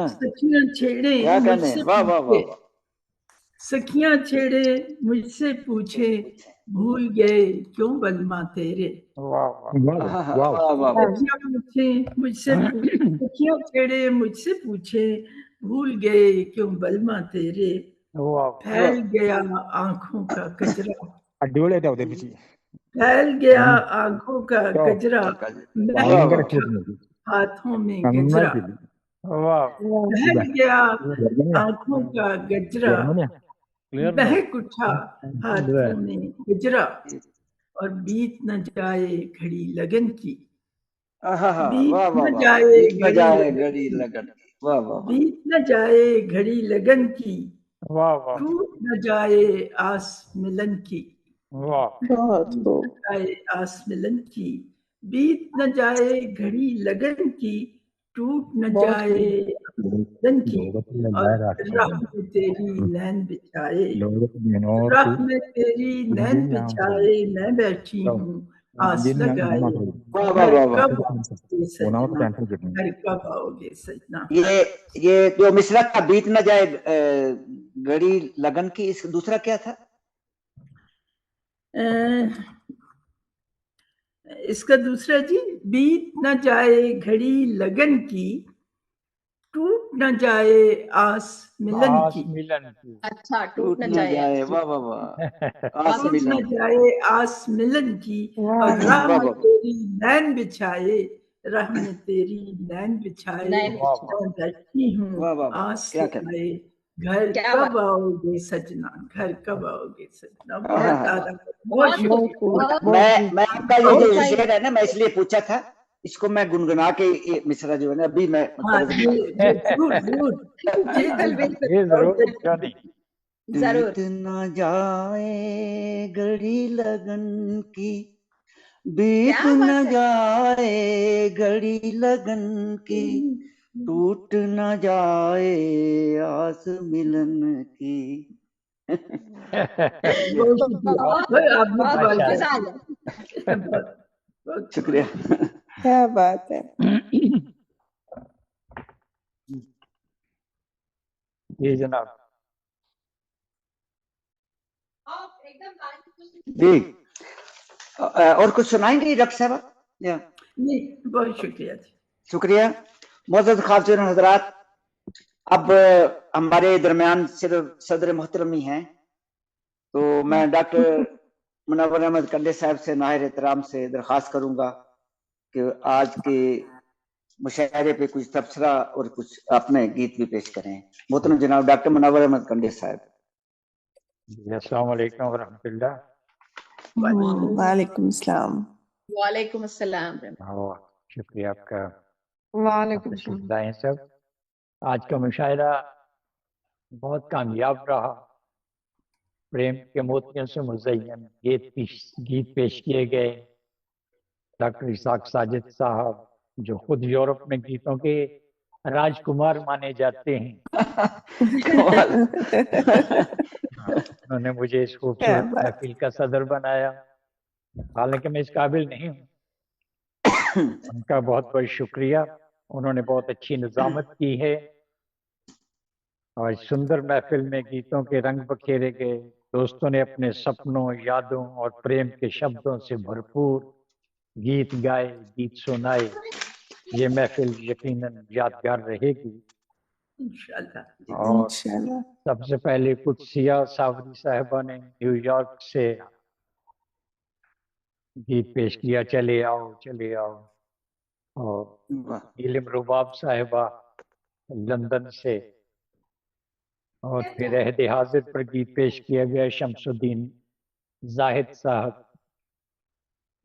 सखियां छेड़े मुझसे पूछे। सखियां छेड़े मुझसे पूछे, भूल गए क्यों बलमा तेरे। सखियां छेड़े मुझसे पूछे, भूल गए क्यों बलमा तेरे। फैल गया आंखों का कजरा, അടിപൊളിയായിട്ട് അവതരിപ്പിച്ചു. फैल गया आंखों का कजरा, ഭയങ്കര मैं उठा हाथों में गजरा, നന്നായിട്ടില്ല. फैल गया आंखों का गजरा, महक उठा हाथों में गजरा, और बीत न जाए घड़ी लगन की, बीत न जाए घड़ी लगन की, वाह वाह, बीत न जाए घड़ी लगन की, वाह वाह, टूट न जाए आस मिलन की, वाह, टूट न जाए आस मिलन की, बीत न जाए घड़ी लगन की, टूट न जाए मिलन की, और राह में तेरी नैन बिछाए, राह में तेरी नैन बिछाए मैं बैठी हूँ आस लगाए, घर कब आओगे सजना, घर कब आओगे सजना। ये जो मिसरा का बीत न जाए घड़ी लगन की, इस दूसरा क्या था? इसका दूसरा जी, बीत न जाए घड़ी लगन की, टूट न जाए आस मिलन की, अच्छा, टूट न जाए, वाह वाह वाह, आस टूट न मिलन, जाए आस मिलन की, और राह में तेरी नैन बिछाए, राह में तेरी नैन बिछाए मैं बैठी हूँ आस लगाए, घर कब आओगे सजना, घर कब आओगे सजना। बहुत आदम, बहुत शुक्रिया। मैं आपका ये जो शेर है ना, मैं इसलिए पूछा था, इसको मैं गुनगुना के ये मिसरा जो है ना अभी मैं जरूर न जाए घड़ी लगन की, बीत न जाए घड़ी लगन की, टूट न जाए आस मिलन की। शुक्रिया, क्या बात है। जी जनाब। जी, और कुछ सुनाएंगे डॉक्टर साहब? नहीं, बहुत शुक्रिया जी। शुक्रिया। मोअज़्ज़ज़ खातिन हज़रात, अब हमारे दरमियान सिर्फ सदर मोहतरम ही हैं, तो मैं डॉक्टर मुनव्वर अहमद कंडे साहब से नाहिर एहतराम से दरख्वास्त करूंगा कि आज के मुशायरे पे कुछ तबसरा और कुछ अपने गीत भी पेश करें। मोहतरम जनाब डॉक्टर मुनव्वर अहमद कंडे साहब। अस्सलाम वालेकुम व रहमतुल्लाह। वालेकुम सलाम। वालेकुम अस्सलाम। शुक्रिया आपका। वालेकुम सलाम सब। आज का मुशायरा बहुत कामयाब रहा। प्रेम के मोतियों से मुज़य्यन गीत पेश किए गए। डॉक्टर इसाक साजिद साहब जो खुद यूरोप में गीतों के राजकुमार माने जाते हैं, उन्होंने मुझे इस खूबसूरत महफिल का सदर बनाया। हालांकि मैं इस काबिल नहीं हूँ। उनका बहुत बहुत शुक्रिया। उन्होंने बहुत अच्छी निजामत की है और सुंदर महफिल में गीतों के रंग बखेरे गए। दोस्तों ने अपने सपनों, यादों और प्रेम के शब्दों से भरपूर गीत गाए, गीत सुनाए। ये महफिल यकीनन यादगार रहेगी इंशाल्लाह। और सबसे पहले कुदसिया सावरी साहिबा ने न्यूयॉर्क से गीत पेश किया, चले आओ चले आओ। और इल्म रुबाब साहिबा लंदन से, और फिर अहद हाजिर पर गीत पेश किया गया शमसुद्दीन जाहिद साहब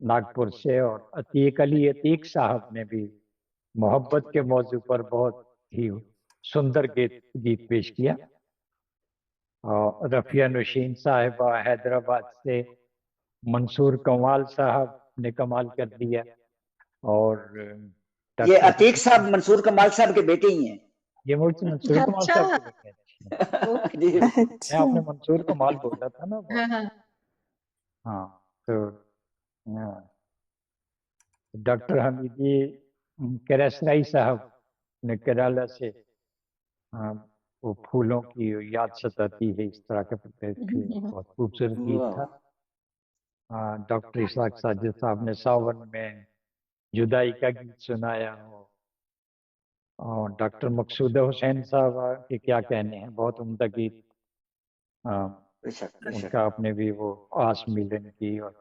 नागपुर से, और अतीक अली अतीक साहब ने भी मोहब्बत के मौजू पर बहुत ही सुंदर गीत पेश किया। और रफिया नशीन साहिबा हैदराबाद से, मंसूर कमाल साहब ने कमाल कर दिया। और ये अतीक साहब मंसूर कमाल साहब के बेटे ही हैं। ये मंसूर कमाल साहब के बेटे हैं। आपने मंसूर कमाल बोला था ना। हाँ, तो डॉक्टर हमीदी केरसराई साहब ने केरला से, वो फूलों की याद सताती है, इस तरह के बहुत खूबसूरत गीत था। डॉक्टर इसाक साजिद साहब ने सावन में जुदाई का गीत सुनाया। और डॉक्टर मकसूदा हुसैन साहब के क्या कहने हैं, बहुत उम्दा गीत उनका आपने भी वो आस मिलन की और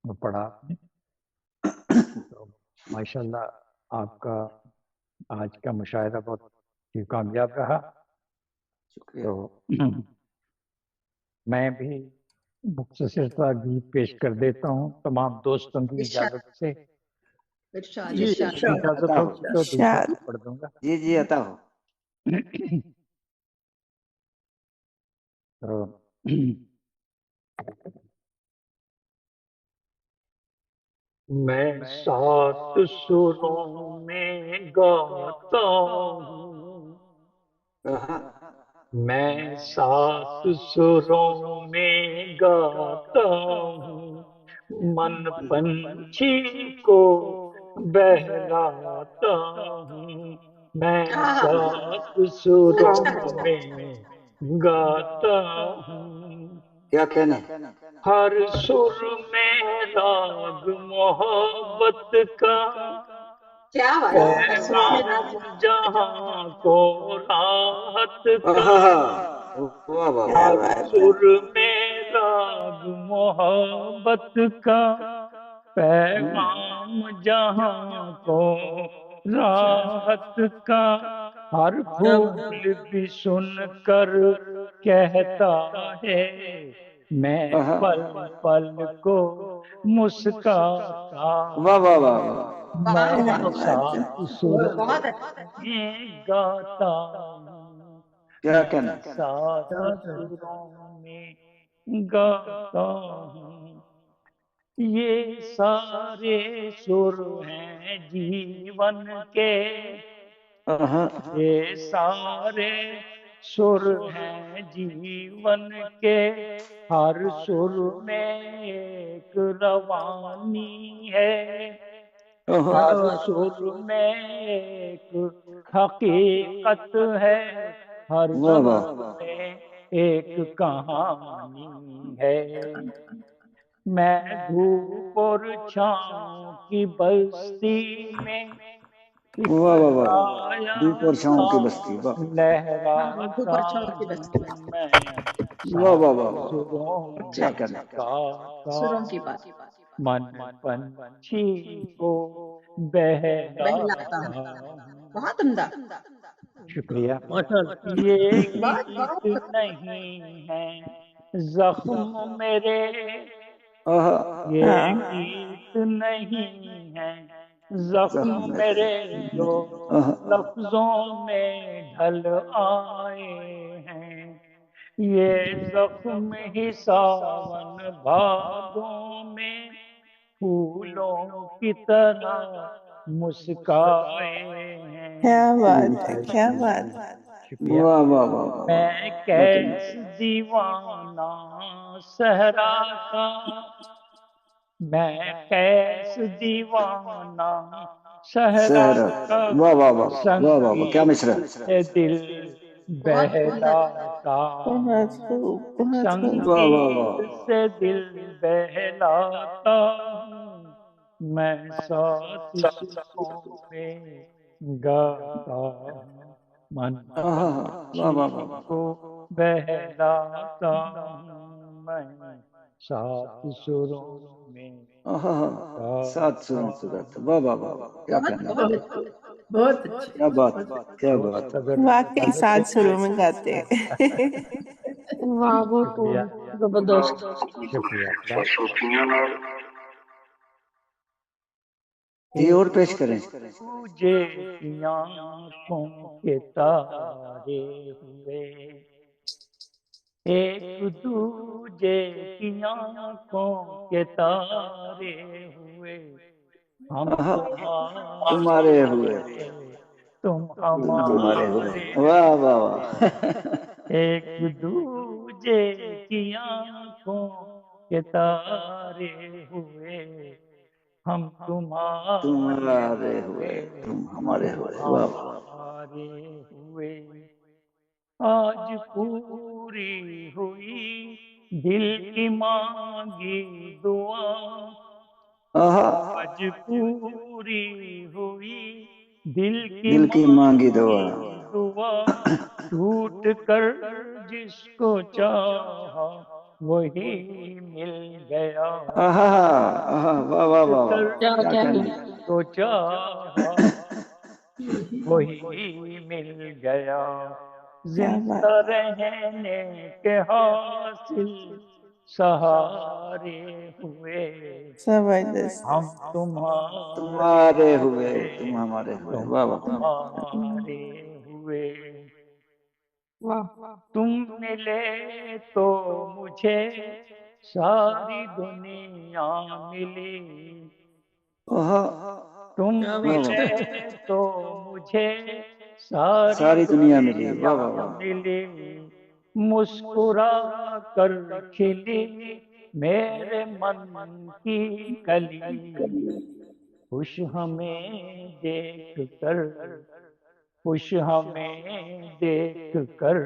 वो पढ़ा आपने। तो माशाल्लाह आपका आज का मुशाहिदा बहुत ही कामयाब रहा। तो मैं भी मुख्तसर सा गीत पेश कर देता हूँ तमाम दोस्तों की इजाजत से। इजाजत हो तो दूसरा पढ़ दूंगा। जी जी अता हो। तो मैं सात सुरों में गाता हूँ, मैं सात सुरों में गाता हूँ, मन पंछी को बहलाता हूँ। मैं सात सुरों में गाता हूँ। क्या कहने? हर सुर में राग मोहब्बत का, पैगाम जहां को राहत का। हर सुर में राग मोहब्बत का, पैगाम जहां को राहत का। हर फूल भी सुनकर कहता है, मैं पल पल को मुस्काता। वाह वाह वाह। मैं सात सुरों में गाता हूँ, क्या कहना? सात सुरों में गाता हूँ। ये सारे सुर हैं जीवन के, ये सारे सुर हैं जीवन के। हर सुर में एक रवानी है, हर सुर में एक हकीकत है, हर सुर में एक कहानी है। मैं धूप और छाँव की बस्ती में वाह वाह वाह। धूप और छाँव की बस्ती, वाह लहराता मैं वाह वाह वाह। क्या कहना? मन पंछी को बहलाता। बहुत उम्दा। शुक्रिया। ये गीत नहीं है जख्म मेरे, ये गीत नहीं है जख्म मेरे, जो लफ्जों में ढल आए हैं। ये जख्म ही सावन भादों में फूलों की तरह मुस्काए हैं। क्या बात है, क्या बात। वाह वाह वाह। मैं कैस दीवाना सहरा का, मैं कैस दीवाना सहरा का। वाह वाह वाह वाह वाह। क्या मिश्रा। संगीत दिल बहलाता, संगीत से दिल बहलाता हूँ। मैं सात सुरों में गाता हूँ, मन को बहलाता हूँ। मैं सात सुरों में सात सुरों से गाता। वाह वाह वाह। क्या कहना? बहुत अच्छा। क्या बात, क्या बात। वाकई सात सुरों में गाते हैं। वाह बहुत जबरदस्त। शुक्रिया। ये और पेश करें। तुझे आँखों के तारे हुए, एक दूजे की आँखों के तारे हुए। हम तुम्हारे हुए, तुम हमारे हुए। हमारे, वाह वाह वाह। एक दूजे की आँखों के तारे हुए। हम तुम्हारे हुए, तुम हमारे हुए। वाह वाह। हुए। आज पूरी हुई दिल की मांगी दुआ, आज पूरी हुई दिल की मांगी दुआ। ڈھونڈ کر جس کو چاہا وہی مل گیا، واہ واہ واہ کیا کہنے کو چاہا وہی مل گیا، زندہ رہنے کے حاصل سہارے ہوئے زبردست. ہم تمہارے ہوئے تم ہمارے ہوئے، واہ واہ تمہارے ہوئے، تم ملے تو مجھے ساری دنیا ملی، تم ملے تو مجھے ساری دنیا دنیا ملی، واہ واہ واہ ملی، مسکرا کر کھلی میرے من کی کلی، خوش ہمیں دیکھ کر، خوش ہمیں دیکھ کر،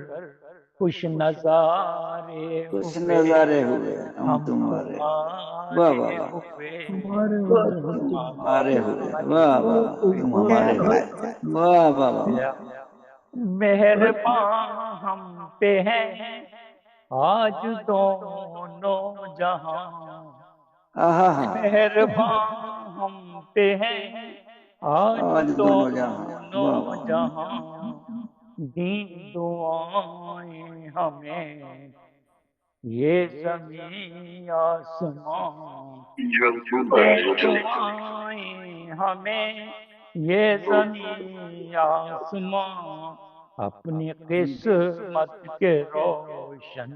خوش نظارے کچھ ہوئے، نظارے ہوئے ہم ہم تمہارے، واہ واہ تمہارے واہ ہوئے، تمہارے ہوئے، واہ واہ تم ہمارے کیا ہوئے، بات ہے. واہ واہ واہ مہرباں ہم پہ ہیں آج دونوں جہاں، مہرباں ہم پہ ہیں آج دونوں جہاں، واہ دونوں واہ جہاں، دین دعائیں ہمیں یہ زمین آسمان، دعائیں ہمیں یہ زمین آسمان، اپنی قسمت کے روشن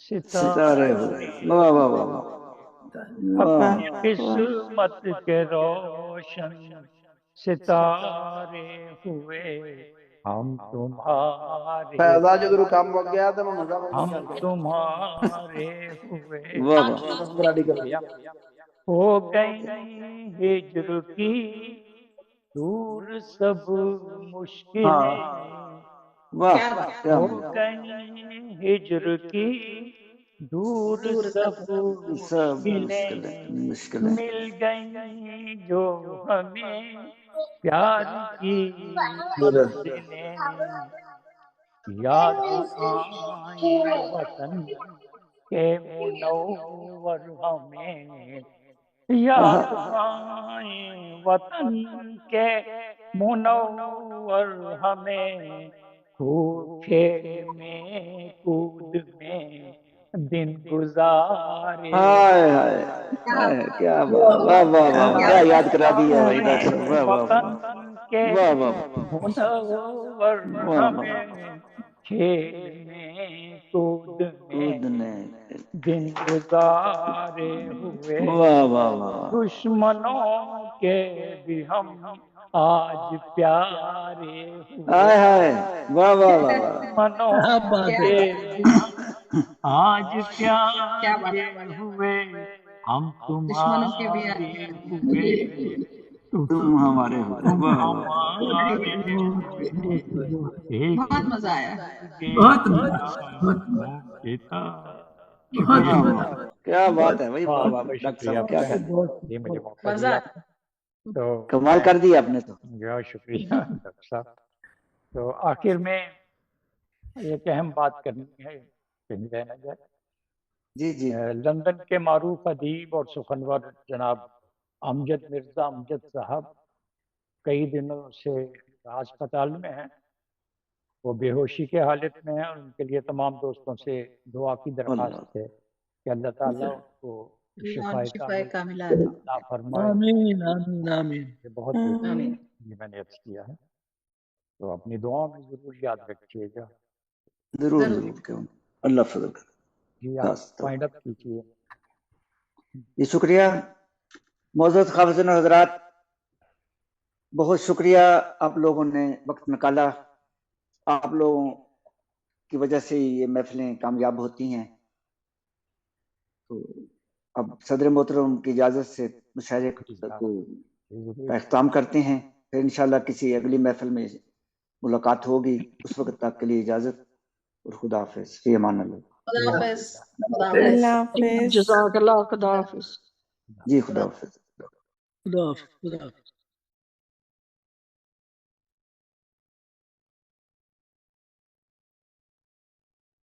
ستارے ہوئے، ستارے واہ واہ واہ واہ اپنی قسمت کے روشن ستارے ہوئے، ہم تمہارے پیدا جدو کام ہو گیا تو مزہ ہم تمہارے ہوئے، واہ واہ شکریہ۔ ہو گئی ہجر کی دور سب مشکلیں، واہ کیا ہو گئی ہجر کی دور سب سب مشکلیں، مشکلیں مل گئی جو ہمیں پیار کی منزلیں، یاد آئیں وطن کے منور ہمیں، یاد آئیں وطن کے منور ہمیں، خوب کھیل میں کود میں دن گزارے، ہائے ہائے کیا بات، واہ واہ واہ کیا یاد کرا دیا بھائی ڈاکٹر صاحب، واہ واہ وطن کے واہ واہ منور واہ ہمیں، کھیل میں کود میں کودنے، دن گزارے ہوئے، واہ واہ واہ دشمنوں کے بھی ہم آج پیارے ہوئے، ہائے ہائے واہ واہ واہ واہ دشمنوں کے بھی ہم آج پیارے ہوئے، ہم تمہارے ہوئے، تم ہمارے ہوئے، تم واہ واہ ہمارے ہوئے، ایک بہت مزہ آیا. بہت واہ واہ کیا بات ہے بھائی، واہ بہت واہ بہت ڈاکٹر شکریہ صاحب کیا آپ کہنے، کا، یہ مجھے موقع مزہ دیا، آیا. تو کمال کر دیا آپ نے تو، بہت شکریہ ڈاکٹر صاحب۔ تو آخر میں ایک اہم بات کرنی ہے، کہیں رہ نہ جائے۔ جی جی لندن کے معروف ادیب اور سخنور جناب امجد مرزا امجد صاحب کئی دنوں سے ہسپتال میں ہیں، وہ بے ہوشی کے حالت میں ہیں، اور ان کے لیے تمام دوستوں سے دعا کی درخواست ہے کہ اللہ تعالیٰ ان کو شفائے کاملہ عطا فرمائے۔ آمین آمین آمین یہ بہت ضروری ہے، یہ میں نے عرض کیا ہے، تو اپنی دعاؤں میں ضرور یاد رکھیے گا۔ ضرور ضرور کیوں، اللہ فضل کرے۔ جی آپ فائنڈ اپ کیجیے۔ جی شکریہ معزز خواصین و حضرات، بہت شکریہ آپ لوگوں نے وقت نکالا، آپ لوگوں کی وجہ سے یہ محفلیں کامیاب ہوتی ہیں۔ تو اب صدر محترم کی اجازت سے مشاعرے کو اختتام کرتے ہیں، پھر انشاءاللہ کسی اگلی محفل میں ملاقات ہوگی، اس وقت تک کے لیے اجازت اور خدا حافظ، فی امان اللہ۔ خدا حافظ. اللہ حافظ. جزاک اللہ، خدا حافظ. جی خدا حافظ۔ خدا حافظ.